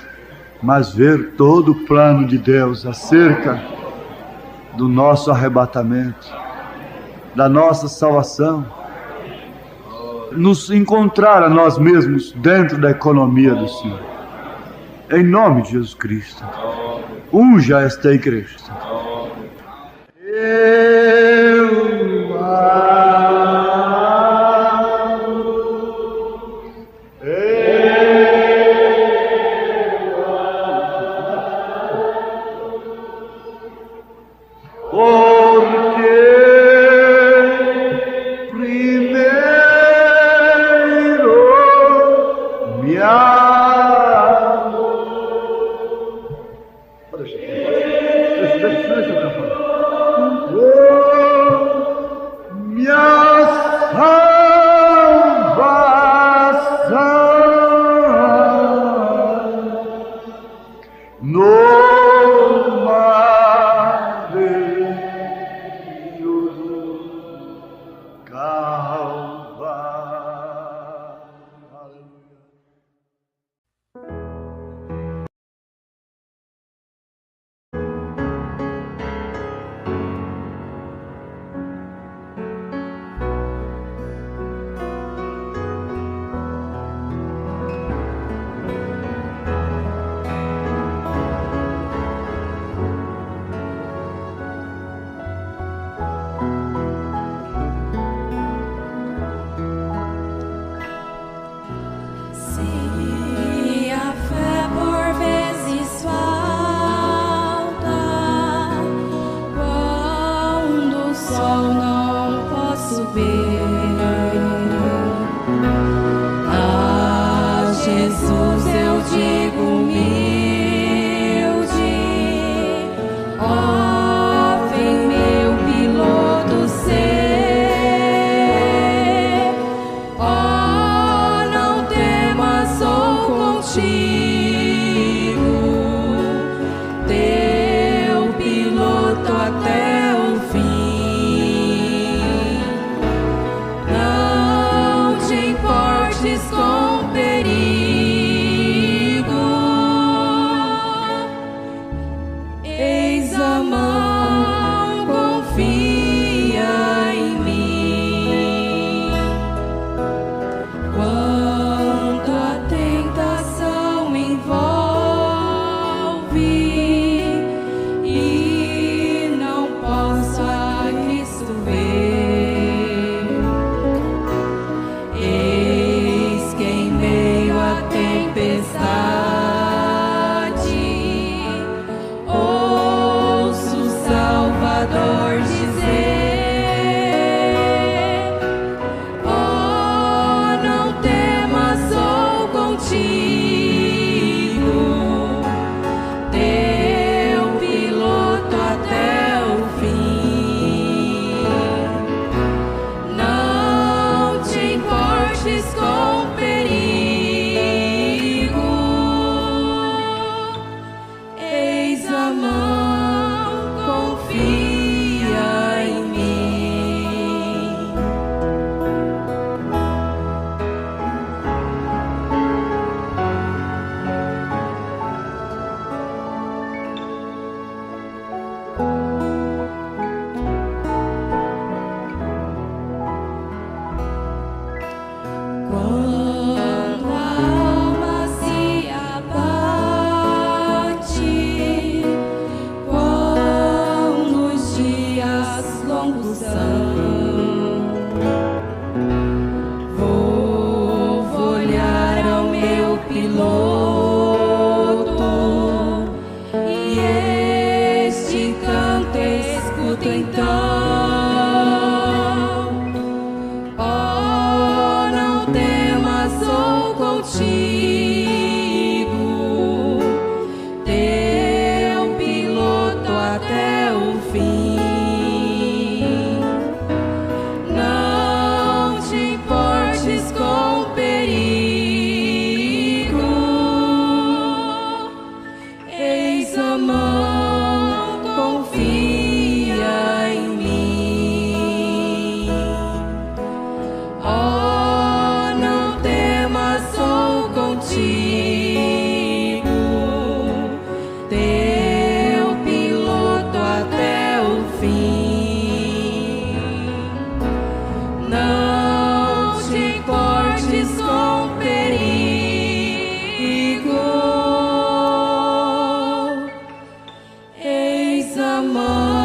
mas ver todo o plano de Deus acerca do nosso arrebatamento, da nossa salvação. Nos encontrar a nós mesmos dentro da economia do Senhor. Em nome de Jesus Cristo. Unja esta igreja. Eis a mão